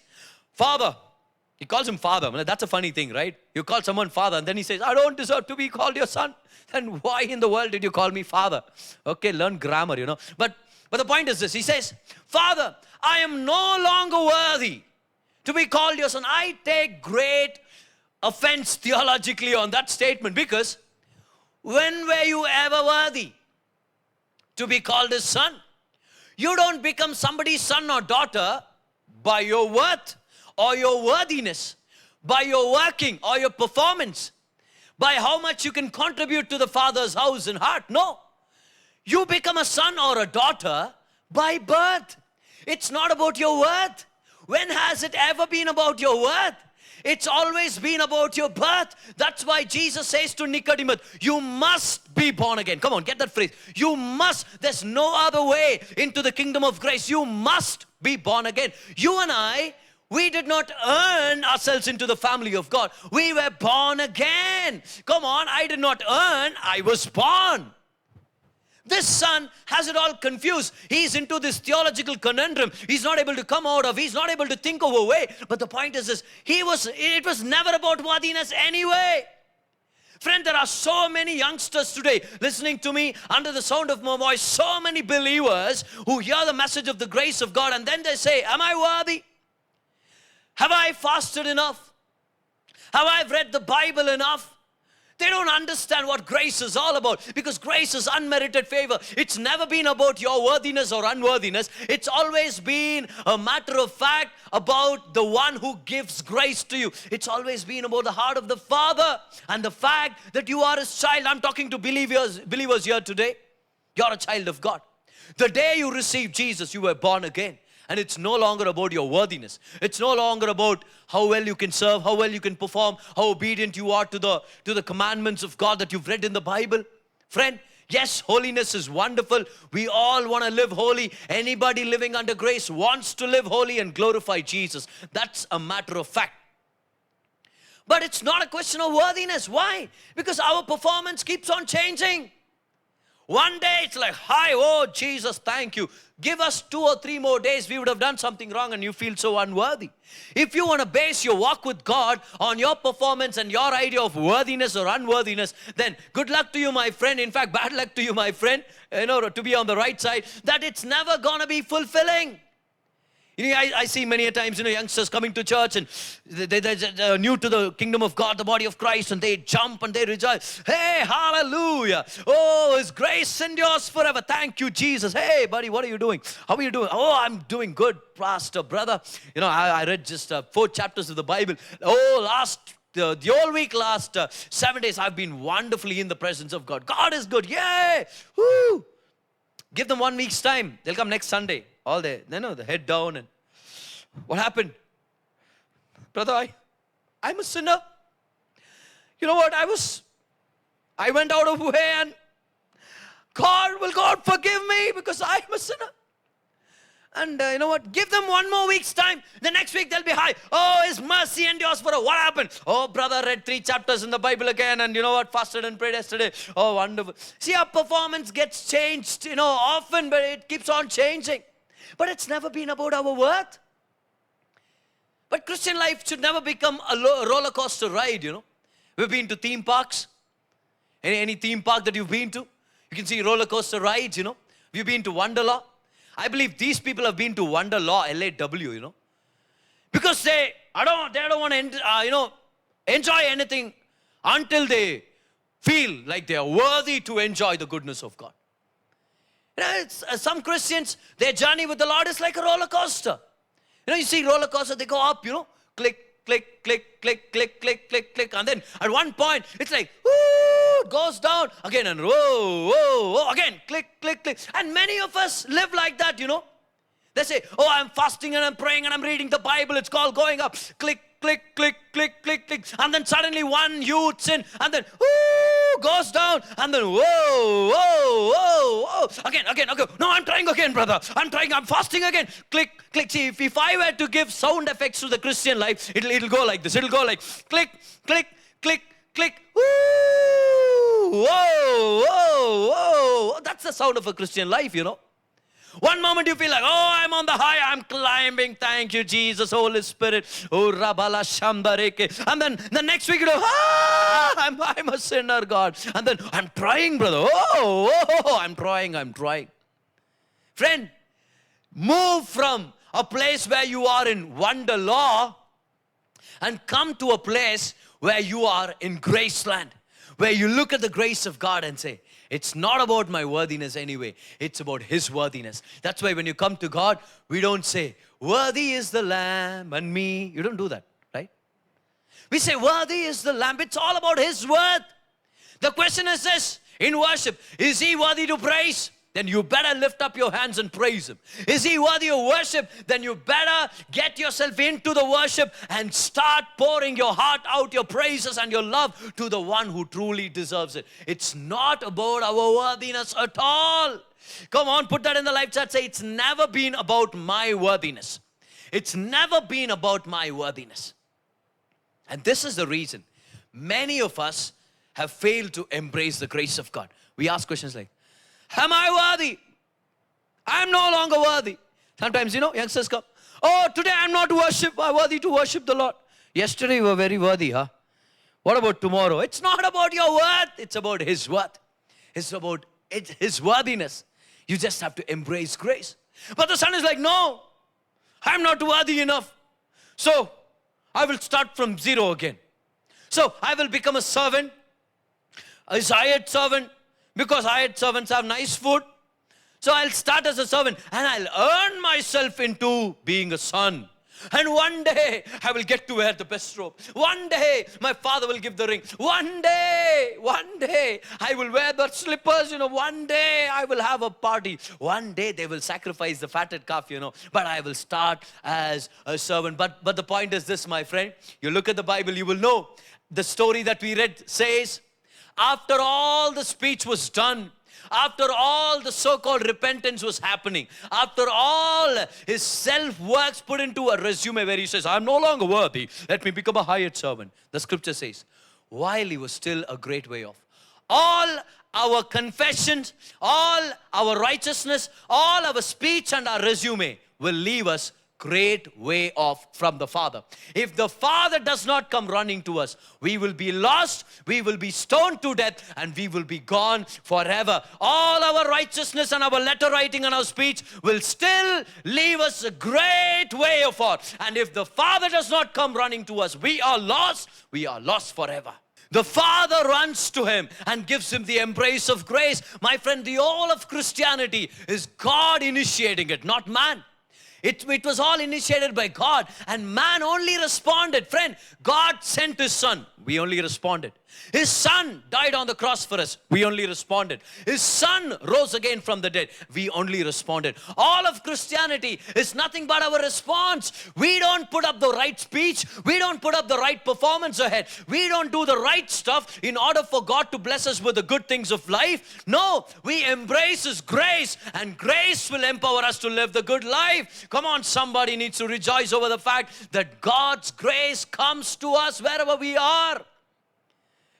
Father. He calls him Father. That's a funny thing, right? You call someone Father and then he says, I don't deserve to be called your son. Then why in the world did you call me Father? Okay, learn grammar, But the point is this. He says, Father, I am no longer worthy to be called your son. I take great offense theologically on that statement, because when were you ever worthy to be called his son? You don't become somebody's son or daughter by your worth or your worthiness, by your working or your performance, by how much you can contribute to the Father's house and heart. No. You become a son or a daughter by birth. It's not about your worth. When has it ever been about your worth? It's always been about your birth. That's why Jesus says to Nicodemus, you must be born again. Come on, get that phrase. You must. There's no other way into the kingdom of grace. You must be born again. You and I, we did not earn ourselves into the family of God. We were born again. Come on, I did not earn, I was born. This son has it all confused. He's into this theological conundrum. He's not able to come out of. He's not able to think of a way. But the point is this. It was never about worthiness anyway. Friend, there are so many youngsters today listening to me under the sound of my voice. So many believers who hear the message of the grace of God and then they say, am I worthy? Have I fasted enough? Have I read the Bible enough? They don't understand what grace is all about, because grace is unmerited favor. It's never been about your worthiness or unworthiness. It's always been a matter of fact about the one who gives grace to you. It's always been about the heart of the Father and the fact that you are his child. I'm talking to believers here today. You're a child of God. The day you received Jesus, you were born again. And it's no longer about your worthiness. It's no longer about how well you can serve, how well you can perform, how obedient you are to the commandments of God that you've read in the Bible. Friend, yes, holiness is wonderful. We all want to live holy. Anybody living under grace wants to live holy and glorify Jesus. That's a matter of fact. But it's not a question of worthiness. Why? Because our performance keeps on changing. One day it's like, hi, oh Jesus, thank you. Give us 2 or 3 more days, we would have done something wrong and you feel so unworthy. If you want to base your walk with God on your performance and your idea of worthiness or unworthiness, then good luck to you, my friend. In fact, bad luck to you, my friend, to be on the right side, that it's never going to be fulfilling. I see many a times, youngsters coming to church and they're new to the kingdom of God, the body of Christ, and they jump and they rejoice. Hey, hallelujah. Oh, His grace endures forever. Thank you, Jesus. Hey, buddy, what are you doing? How are you doing? Oh, I'm doing good, pastor, brother. I read just 4 chapters of the Bible. Oh, the whole week, last 7 days, I've been wonderfully in the presence of God. God is good. Yay. Woo. Give them 1 week's time. They'll come next Sunday. All day, the head down. And what happened? Brother, I'm a sinner. You know what? I went out of way and will God forgive me because I'm a sinner? And you know what? Give them 1 more week's time. The next week they'll be high. Oh, His mercy endures forever. What happened? Oh, brother read 3 chapters in the Bible again, and you know what? Fasted and prayed yesterday. Oh, wonderful. See, our performance gets changed, often, but it keeps on changing. But it's never been about our worth. But Christian life should never become a roller coaster ride, We've been to theme parks. Any theme park that you've been to, you can see roller coaster rides, You've been to Wonderlaw. I believe these people have been to Wonderlaw, LAW, Because they don't want to, enjoy anything until they feel like they are worthy to enjoy the goodness of God. Some Christians, their journey with the Lord is like a roller coaster. You see roller coaster, they go up, click, click, click, click, click, click, click, click. And then at one point, it's like, whoo, it goes down again and whoa, whoa, whoa, again, click, click, click. And many of us live like that, They say, oh, I'm fasting and I'm praying and I'm reading the Bible. It's called going up. Click, click, click, click, click, click. And then suddenly one huge sin. And then, whoo, goes down. And then, whoa, whoa, whoa, whoa. Again. Okay. No, I'm trying again, brother. I'm fasting again. Click, click. See, if I were to give sound effects to the Christian life, it'll go like this. It'll go like click, click, click, click. Whoo, whoa, whoa, whoa. That's the sound of a Christian life, One moment you feel like, oh, I'm on the high, I'm climbing. Thank you, Jesus, Holy Spirit. Oh, Rabala Shambareke. And then the next week you go, I'm a sinner, God. And then I'm trying, brother. Oh, I'm trying. Friend, move from a place where you are in Wonderlaw and come to a place where you are in Graceland, where you look at the grace of God and say, it's not about my worthiness anyway. It's about His worthiness. That's why when you come to God, we don't say, worthy is the Lamb and me. You don't do that, right? We say, worthy is the Lamb. It's all about His worth. The question is this, in worship, is He worthy to praise? Then you better lift up your hands and praise Him. Is He worthy of worship? Then you better get yourself into the worship and start pouring your heart out, your praises and your love to the one who truly deserves it. It's not about our worthiness at all. Come on, put that in the live chat. Say, it's never been about my worthiness. It's never been about my worthiness. And this is the reason many of us have failed to embrace the grace of God. We ask questions like, am I worthy? I'm no longer worthy. Sometimes, youngsters come, oh, today I'm not worthy to worship the Lord. Yesterday you were very worthy, huh? What about tomorrow? It's not about your worth. It's about His worth. It's about His worthiness. You just have to embrace grace. But the son is like, no, I'm not worthy enough. So I will start from zero again. So I will become a servant, a hired servant, because hired servants have nice food. So I'll start as a servant and I'll earn myself into being a son. And one day I will get to wear the best robe. One day my father will give the ring. One day I will wear the slippers, One day I will have a party. One day they will sacrifice the fatted calf, But I will start as a servant. But the point is this, my friend. You look at the Bible, you will know. The story that we read says, after all the speech was done, after all the so-called repentance was happening, after all his self-works put into a resume where he says, I'm no longer worthy, let me become a hired servant. The scripture says, while he was still a great way off, all our confessions, all our righteousness, all our speech and our resume will leave us great way off from the Father. If the Father does not come running to us, we will be lost, we will be stoned to death, and we will be gone forever. All our righteousness and our letter writing and our speech will still leave us a great way off. And if the Father does not come running to us, we are lost forever. The Father runs to him and gives him the embrace of grace. My friend, the whole of Christianity is God initiating it, not man. It was all initiated by God, and man only responded. Friend, God sent his son. We only responded. His son died on the cross for us. We only responded. His son rose again from the dead. We only responded. All of Christianity is nothing but our response. We don't put up the right speech. We don't put up the right performance ahead. We don't do the right stuff in order for God to bless us with the good things of life. No, we embrace his grace, and grace will empower us to live the good life. Come on, somebody needs to rejoice over the fact that God's grace comes to us wherever we are.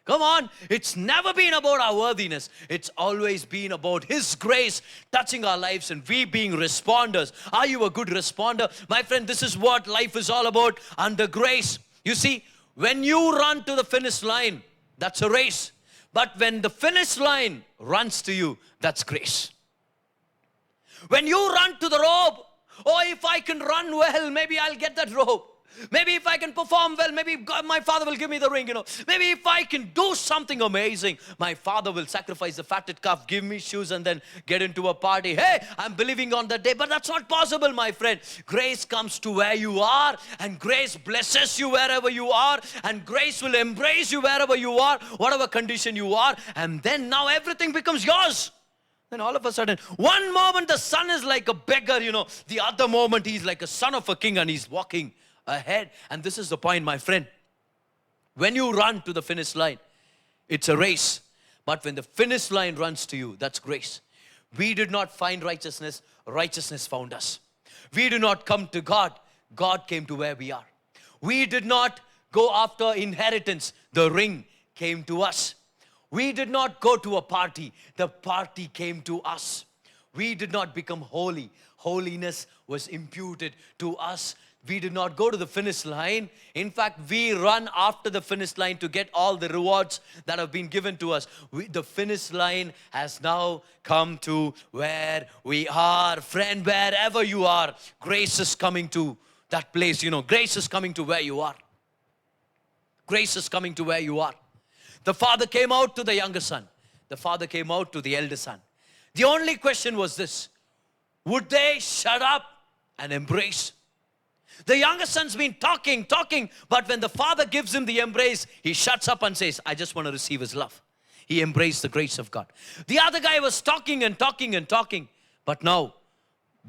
Come on, it's never been about our worthiness. It's always been about his grace touching our lives and we being responders. Are you a good responder? My friend, this is what life is all about under grace. You see, when you run to the finish line, that's a race. But when the finish line runs to you, that's grace. When you run to the rope, oh, if I can run well, maybe I'll get that rope. Maybe if I can perform well, maybe God, my Father will give me the ring, Maybe if I can do something amazing, my Father will sacrifice the fatted calf, give me shoes, and then get into a party. Hey, I'm believing on that day. But that's not possible, my friend. Grace comes to where you are, and grace blesses you wherever you are, and grace will embrace you wherever you are, whatever condition you are, and then now everything becomes yours. Then all of a sudden, one moment the son is like a beggar, The other moment he's like a son of a king and he's walking ahead. And this is the point, my friend. When you run to the finish line, it's a race. But when the finish line runs to you, that's grace. We did not find righteousness, righteousness found us. We did not come to God, God came to where we are. We did not go after inheritance, the ring came to us. We did not go to a party, the party came to us. We did not become holy, holiness was imputed to us. We did not go to the finish line. In fact, we run after the finish line to get all the rewards that have been given to us. The finish line has now come to where we are. Friend, wherever you are, grace is coming to that place. Grace is coming to where you are. Grace is coming to where you are. The father came out to the younger son. The father came out to the elder son. The only question was this: would they shut up and embrace? The younger son's been talking, but when the father gives him the embrace, he shuts up and says, I just want to receive his love. He embraced the grace of God. The other guy was talking, but now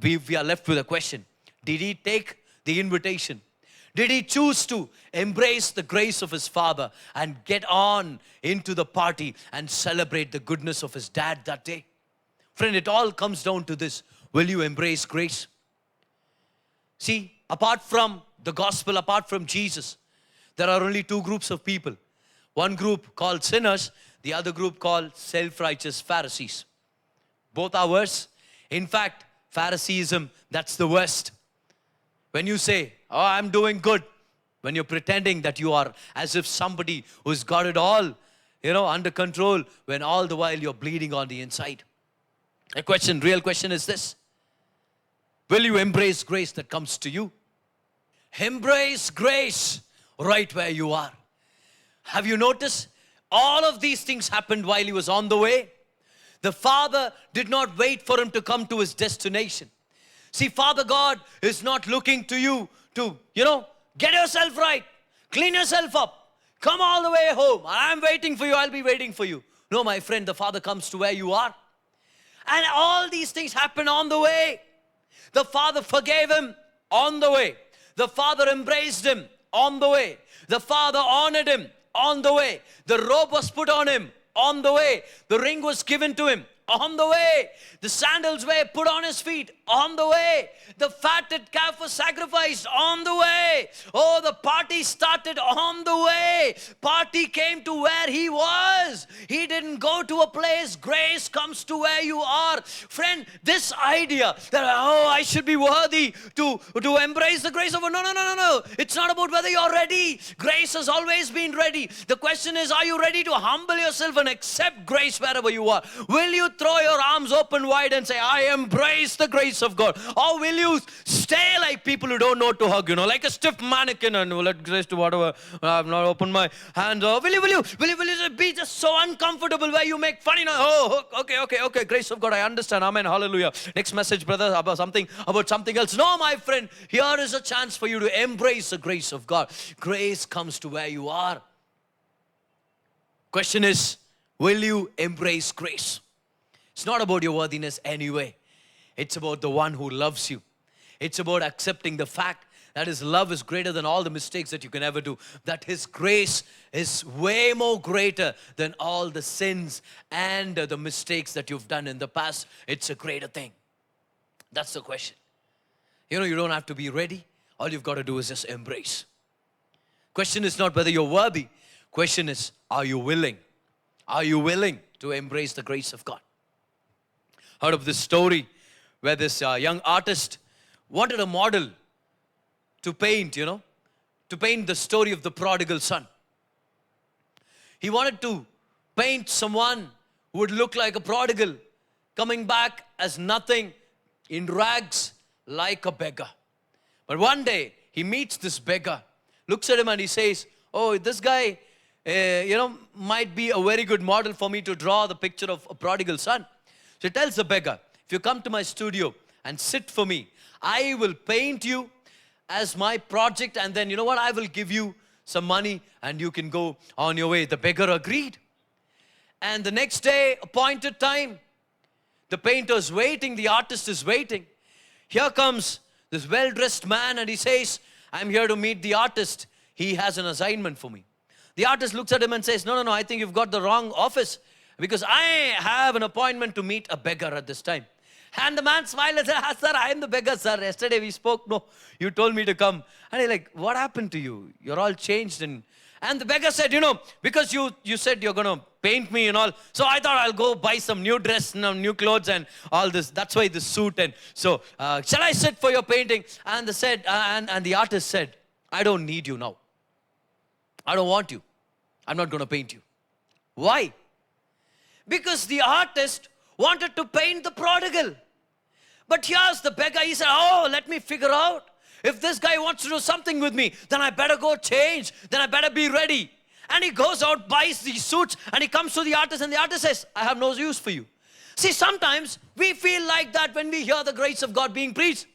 we are left with a question. Did he take the invitation? Did he choose to embrace the grace of his father and get on into the party and celebrate the goodness of his dad that day? Friend, it all comes down to this. Will you embrace grace? See, apart from the gospel, apart from Jesus, there are only two groups of people. One group called sinners, the other group called self-righteous Pharisees. Both are worse. In fact, Phariseeism, that's the worst. When you say, oh, I'm doing good, when you're pretending that you are as if somebody who's got it all, under control, when all the while you're bleeding on the inside. Real question is this: will you embrace grace that comes to you? Embrace grace right where you are. Have you noticed? All of these things happened while he was on the way. The Father did not wait for him to come to his destination. See, Father God is not looking to you to, get yourself right, clean yourself up, come all the way home. I'm waiting for you, I'll be waiting for you. No, my friend, the Father comes to where you are. And all these things happen on the way. The Father forgave him on the way. The Father embraced him on the way. The Father honored him on the way. The robe was put on him on the way. The ring was given to him on the way. The sandals were put on his feet on the way. The fatted calf was sacrificed on the way. Oh, the party started on the way. Party came to where he was. He didn't go to a place. Grace comes to where you are. Friend, this idea that, I should be worthy to embrace the grace of God. No. It's not about whether you're ready. Grace has always been ready. The question is, are you ready to humble yourself and accept grace wherever you are? Will you throw your arms open wide and say, I embrace the grace of God? Or will you stay like people who don't know to hug, like a stiff mannequin and let grace to whatever, I've not opened my hands. Or will you be just so uncomfortable where you make fun? Okay, grace of God, I understand. Amen, hallelujah. Next message, brother, about something else. No, my friend, here is a chance for you to embrace the grace of God. Grace comes to where you are. Question is, will you embrace grace? It's not about your worthiness anyway. It's about the one who loves you. It's about accepting the fact that his love is greater than all the mistakes that you can ever do. That his grace is way more greater than all the sins and the mistakes that you've done in the past. It's a greater thing. That's the question. You don't have to be ready. All you've got to do is just embrace. Question is not whether you're worthy. Question is, are you willing? Are you willing to embrace the grace of God? Heard of this story where this young artist wanted a model to paint, to paint the story of the prodigal son. He wanted to paint someone who would look like a prodigal, coming back as nothing, in rags, like a beggar. But one day, he meets this beggar, looks at him and he says, oh, this guy, might be a very good model for me to draw the picture of a prodigal son. So he tells the beggar, if you come to my studio and sit for me, I will paint you as my project, and then I will give you some money and you can go on your way. The beggar agreed. And the next day, appointed time, the painter's waiting, the artist is waiting. Here comes this well-dressed man and he says, I'm here to meet the artist. He has an assignment for me. The artist looks at him and says, no, I think you've got the wrong office, because I have an appointment to meet a beggar at this time. And the man smiled and said, sir, I am the beggar, sir. Yesterday we spoke. No, you told me to come. And he's like, what happened to you? You're all changed. And the beggar said, because you said you're going to paint me and all. So I thought I'll go buy some new dress, new clothes and all this. That's why this suit. And so, shall I sit for your painting? And the artist said, I don't need you now. I don't want you. I'm not going to paint you. Why? Because the artist wanted to paint the prodigal. But here's the beggar. He said, let me figure out. If this guy wants to do something with me, then I better go change. Then I better be ready. And he goes out, buys these suits, and he comes to the artist, and the artist says, I have no use for you. See, sometimes we feel like that when we hear the grace of God being preached.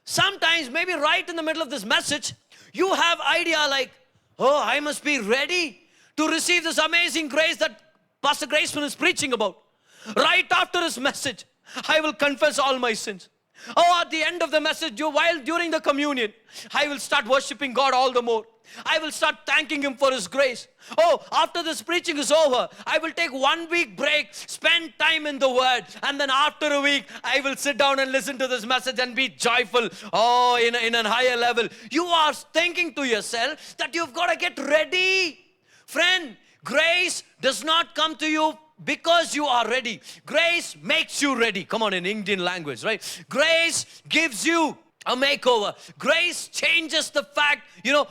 Sometimes, maybe right in the middle of this message, you have idea like, I must be ready to receive this amazing grace that Pastor Graceman is preaching about. Right after this message, I will confess all my sins. At the end of the message, while during the communion, I will start worshiping God all the more. I will start thanking Him for His grace. After this preaching is over, I will take 1 week break, spend time in the Word, and then after a week, I will sit down and listen to this message and be joyful, in a higher level. You are thinking to yourself that you've got to get ready. Friend, grace does not come to you because you are ready. Grace makes you ready. Come on, in Indian language, right? Grace gives you a makeover. Grace changes the fact,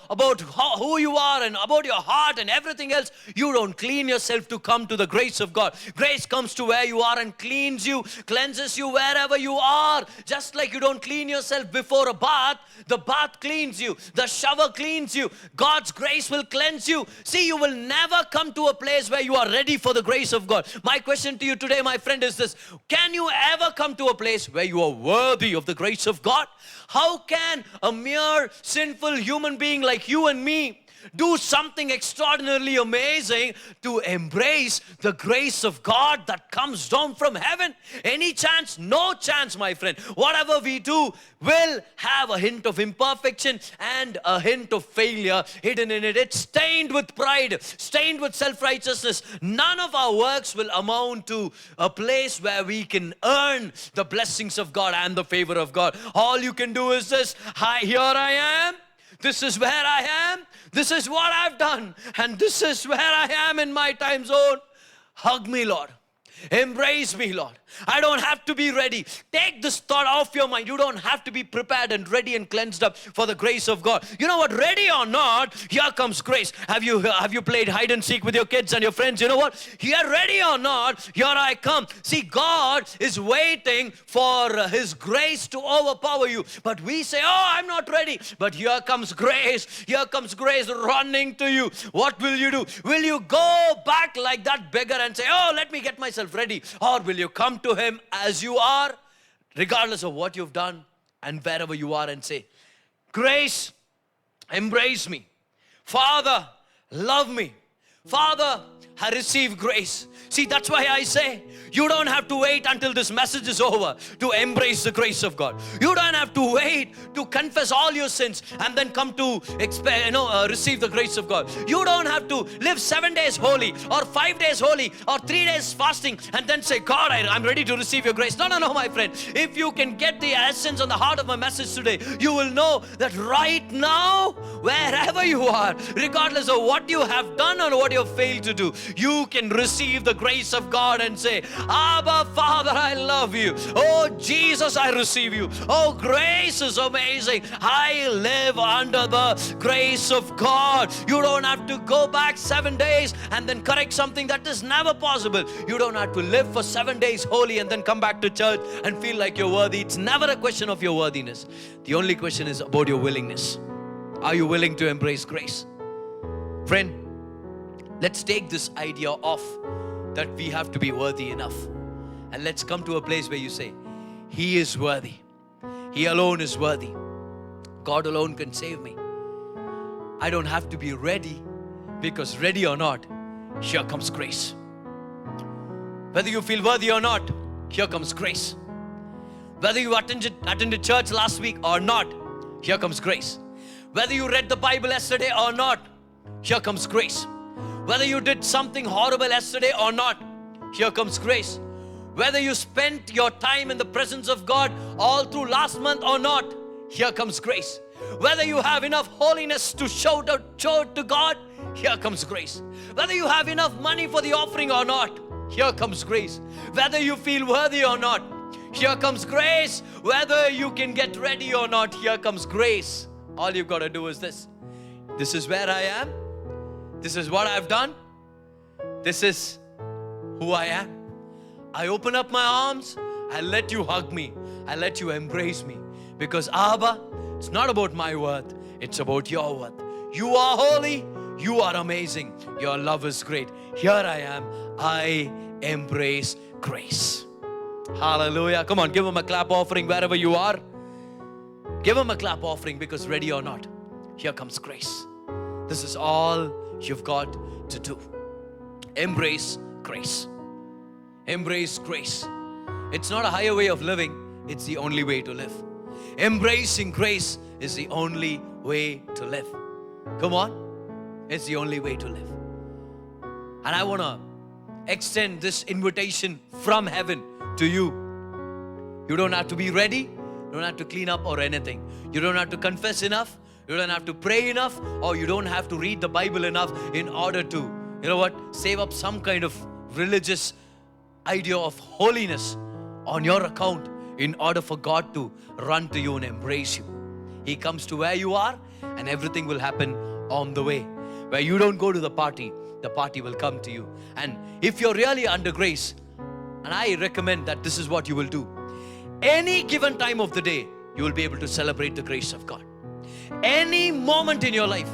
about who you are and about your heart and everything else. You don't clean yourself to come to the grace of God. Grace comes to where you are and cleans you, cleanses you wherever you are. Just like you don't clean yourself before a bath, the bath cleans you, the shower cleans you. God's grace will cleanse you. See, you will never come to a place where you are ready for the grace of God. My question to you today, my friend, is this: can you ever come to a place where you are worthy of the grace of God? How can a mere sinful human being like you and me do something extraordinarily amazing to embrace the grace of God that comes down from heaven? Any chance? No chance, my friend. Whatever we do will have a hint of imperfection and a hint of failure hidden in it. It's stained with pride, stained with self-righteousness. None of our works will amount to a place where we can earn the blessings of God and the favor of God. All you can do is this: hi, here I am. This is where I am. This is what I've done. And this is where I am in my time zone. Hug me, Lord. Embrace me, Lord. I don't have to be ready. Take this thought off your mind. You don't have to be prepared and ready and cleansed up for the grace of God. You know what? Ready or not, here comes grace. Have you played hide and seek with your kids and your friends? You know what? Here, ready or not, here I come. See, God is waiting for His grace to overpower you. But we say, oh, I'm not ready. But here comes grace. Here comes grace running to you. What will you do? Will you go back like that beggar and say, oh, let me get myself ready? Or will you come to Him as you are, regardless of what you've done and wherever you are, and say, grace, embrace me. Father, love me. Father, I receive grace. See, that's why I say, you don't have to wait until this message is over to embrace the grace of God. You don't have to wait to confess all your sins and then come to receive the grace of God. You don't have to live 7 days holy or 5 days holy or 3 days fasting and then say, God, I'm ready to receive your grace. No, my friend. If you can get the essence and the heart of my message today, you will know that right now, wherever you are, regardless of what you have done or what you have failed to do, you can receive the grace of God and say, Abba, Father, I love you. Oh, Jesus, I receive you. Oh, grace is amazing. I live under the grace of God. You don't have to go back 7 days and then correct something that is never possible. You don't have to live for 7 days holy and then come back to church and feel like you're worthy. It's never a question of your worthiness. The only question is about your willingness. Are you willing to embrace grace? Friend, let's take this idea off that we have to be worthy enough. And let's come to a place where you say, He is worthy. He alone is worthy. God alone can save me. I don't have to be ready, because ready or not, here comes grace. Whether you feel worthy or not, here comes grace. Whether you attended church last week or not, here comes grace. Whether you read the Bible yesterday or not, here comes grace. Whether you did something horrible yesterday or not, here comes grace. Whether you spent your time in the presence of God all through last month or not, here comes grace. Whether you have enough holiness to shout to God, here comes grace. Whether you have enough money for the offering or not, here comes grace. Whether you feel worthy or not, here comes grace. Whether you can get ready or not, here comes grace. All you've got to do is this. This is where I am. This is what I've done. This is who I am. I open up my arms. I let you hug me. I let you embrace me. Because Abba, it's not about my worth. It's about your worth. You are holy. You are amazing. Your love is great. Here I am. I embrace grace. Hallelujah. Come on, give Him a clap offering wherever you are. Give Him a clap offering, because ready or not, here comes grace. This is all you've got to do. Embrace grace. Embrace grace. It's not a higher way of living. It's the only way to live. Embracing grace is the only way to live. Come on. It's the only way to live. And I want to extend this invitation from heaven to you. You don't have to be ready. You don't have to clean up or anything. You don't have to confess enough. You don't have to pray enough, or you don't have to read the Bible enough in order to, save up some kind of religious idea of holiness on your account in order for God to run to you and embrace you. He comes to where you are, and everything will happen on the way. Where you don't go to the party will come to you. And if you're really under grace, and I recommend that this is what you will do. Any given time of the day, you will be able to celebrate the grace of God. Any moment in your life,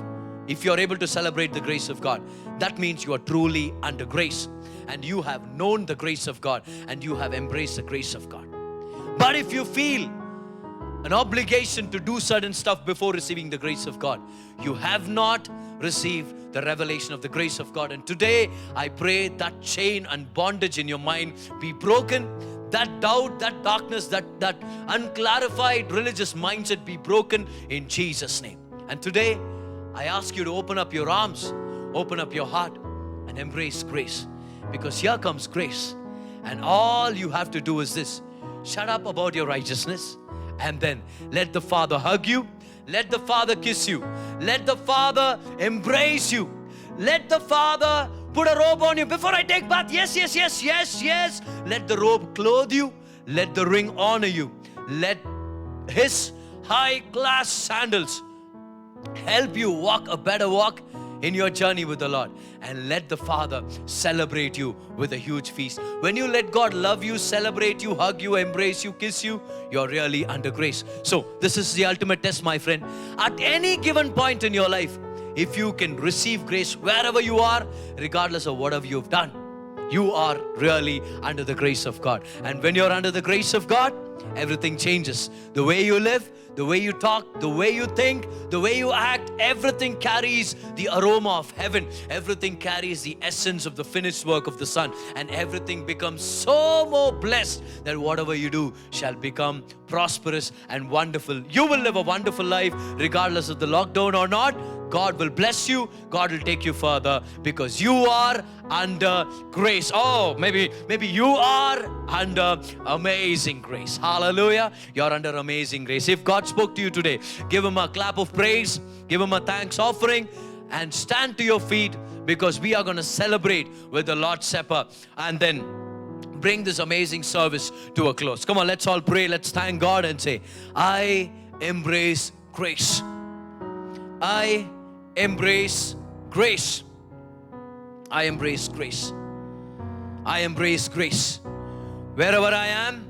if you're able to celebrate the grace of God, that means you are truly under grace, and you have known the grace of God, and you have embraced the grace of God. But if you feel an obligation to do certain stuff before receiving the grace of God. You have not received the revelation of the grace of God. And today, I pray that chain and bondage in your mind be broken. That doubt, that darkness, that unclarified religious mindset be broken in Jesus' name. And today, I ask you to open up your arms, open up your heart, and embrace grace. Because here comes grace. And all you have to do is this: shut up about your righteousness, and then let the Father hug you, let the Father kiss you, let the Father embrace you, let the Father put a robe on you. Before I take bath, yes, yes, yes, yes, yes. Let the robe clothe you, let the ring honor you, let His high-class sandals help you walk a better walk in your journey with the Lord. And let the Father celebrate you with a huge feast. When you let God love you, celebrate you, hug you, embrace you, kiss you, you're really under grace. So this is the ultimate test, my friend. At any given point in your life, if you can receive grace wherever you are, regardless of whatever you've done, you are really under the grace of God. And when you're under the grace of God, everything changes. The way you live, the way you talk, the way you think, the way you act, everything carries the aroma of heaven. Everything carries the essence of the finished work of the Son. And everything becomes so more blessed that whatever you do shall become prosperous and wonderful. You will live a wonderful life regardless of the lockdown or not. God will bless you. God will take you further because you are under grace. Oh, maybe you are under amazing grace. Hallelujah. You're under amazing grace. If God spoke to you today, give Him a clap of praise, give Him a thanks offering, and stand to your feet, because we are going to celebrate with the Lord's Supper and then bring this amazing service to a close. Come on, let's all pray. Let's thank God and say, I embrace grace. I embrace grace. I embrace grace. I embrace grace. Wherever I am,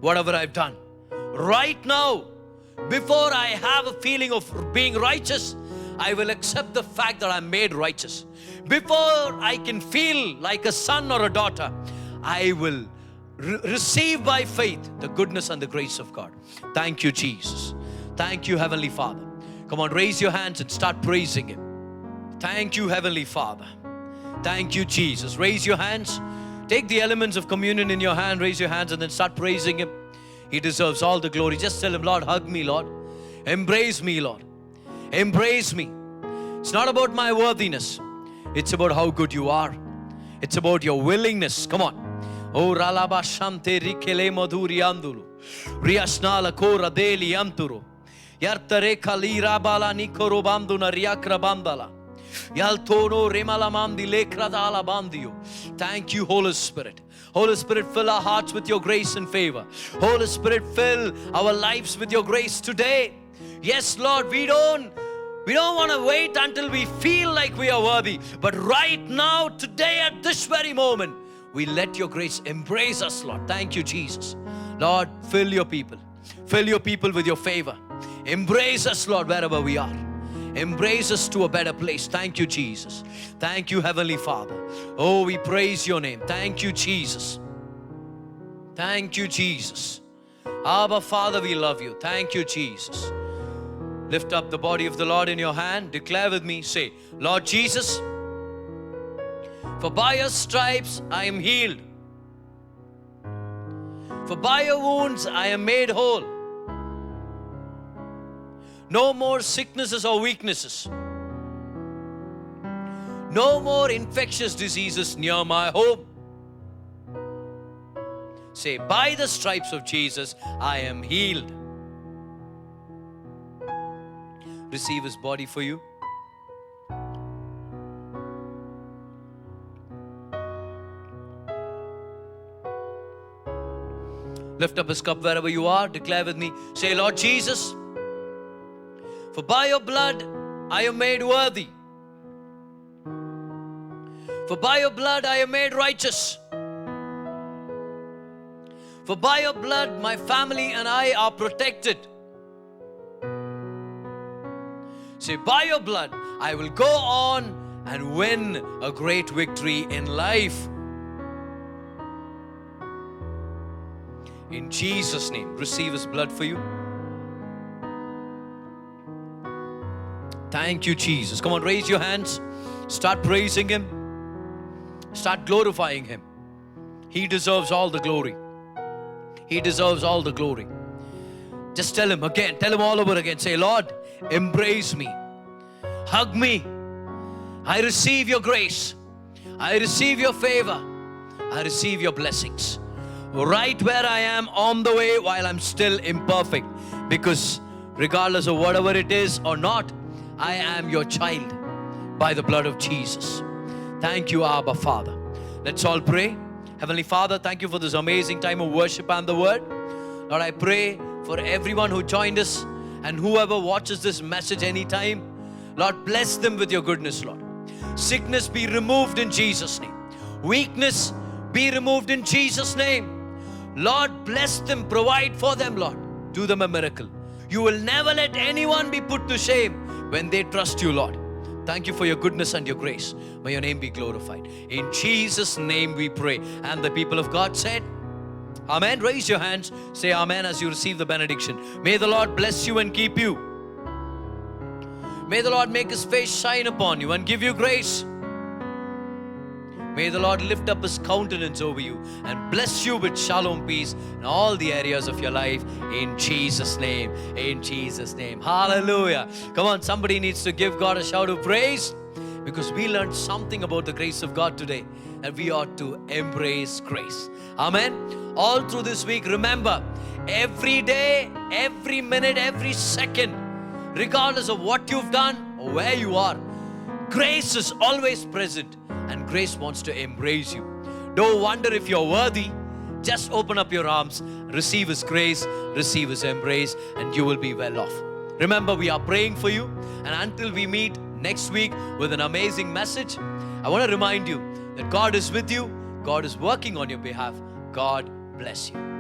whatever I've done, right now, before I have a feeling of being righteous, I will accept the fact that I'm made righteous. Before I can feel like a son or a daughter, I will receive by faith the goodness and the grace of God. Thank you, Jesus. Thank you, Heavenly Father. Come on, raise your hands and start praising Him. Thank you, Heavenly Father. Thank you, Jesus. Raise your hands. Take the elements of communion in your hand. Raise your hands and then start praising Him. He deserves all the glory. Just tell Him, Lord, hug me, Lord. Embrace me, Lord. Embrace me. It's not about my worthiness. It's about how good you are. It's about your willingness. Come on. Oh, ralaba shante rikele madhuri andulu. Riasnala kora deli anturu. Yartare kalira bala nikoro banduna riakra bandala. Yaltono remalamandi lekradala bandio. Thank you, Holy Spirit. Holy Spirit, fill our hearts with your grace and favor. Holy Spirit, fill our lives with your grace today. Yes, Lord, we don't want to wait until we feel like we are worthy. But right now, today, at this very moment, we let your grace embrace us, Lord. Thank you, Jesus. Lord, fill your people. Fill your people with your favor. Embrace us, Lord, wherever we are. Embrace us to a better place. Thank you, Jesus. Thank you, Heavenly Father. Oh, we praise your name. Thank you, Jesus. Thank you, Jesus. Abba, Father, we love you. Thank you, Jesus. Lift up the body of the Lord in your hand. Declare with me. Say, Lord Jesus, for by your stripes I am healed. For by your wounds I am made whole. No more sicknesses or weaknesses. No more infectious diseases near my home. Say, by the stripes of Jesus, I am healed. Receive His body for you. Lift up His cup wherever you are. Declare with me. Say, Lord Jesus, for by your blood I am made worthy. For by your blood I am made righteous. For by your blood my family and I are protected. Say, by your blood I will go on and win a great victory in life. In Jesus' name, receive His blood for you. Thank you, Jesus. Come on, raise your hands. Start praising Him. Start glorifying Him. He deserves all the glory. He deserves all the glory. Just tell Him again. Tell Him all over again. Say, Lord, embrace me. Hug me. I receive your grace. I receive your favor. I receive your blessings. Right where I am on the way while I'm still imperfect. Because regardless of whatever it is or not, I am your child by the blood of Jesus. Thank you, Abba Father. Let's all pray. Heavenly Father, thank you for this amazing time of worship and the word. Lord, I pray for everyone who joined us and whoever watches this message anytime. Lord, bless them with your goodness, Lord. Sickness be removed in Jesus' name. Weakness be removed in Jesus' name. Lord, bless them, provide for them, Lord. Do them a miracle. You will never let anyone be put to shame when they trust you, Lord. Thank you for your goodness and your grace. May your name be glorified. In Jesus' name we pray. And the people of God said, Amen. Raise your hands. Say Amen as you receive the benediction. May the Lord bless you and keep you. May the Lord make His face shine upon you and give you grace. May the Lord lift up His countenance over you and bless you with shalom, peace in all the areas of your life. In Jesus' name. In Jesus' name. Hallelujah. Come on, somebody needs to give God a shout of praise, because we learned something about the grace of God today, and we ought to embrace grace. Amen. All through this week, remember, every day, every minute, every second, regardless of what you've done or where you are, grace is always present. And grace wants to embrace you. Don't wonder if you're worthy. Just open up your arms, receive His grace, receive His embrace, and you will be well off. Remember, we are praying for you. And until we meet next week with an amazing message, I want to remind you that God is with you. God is working on your behalf. God bless you.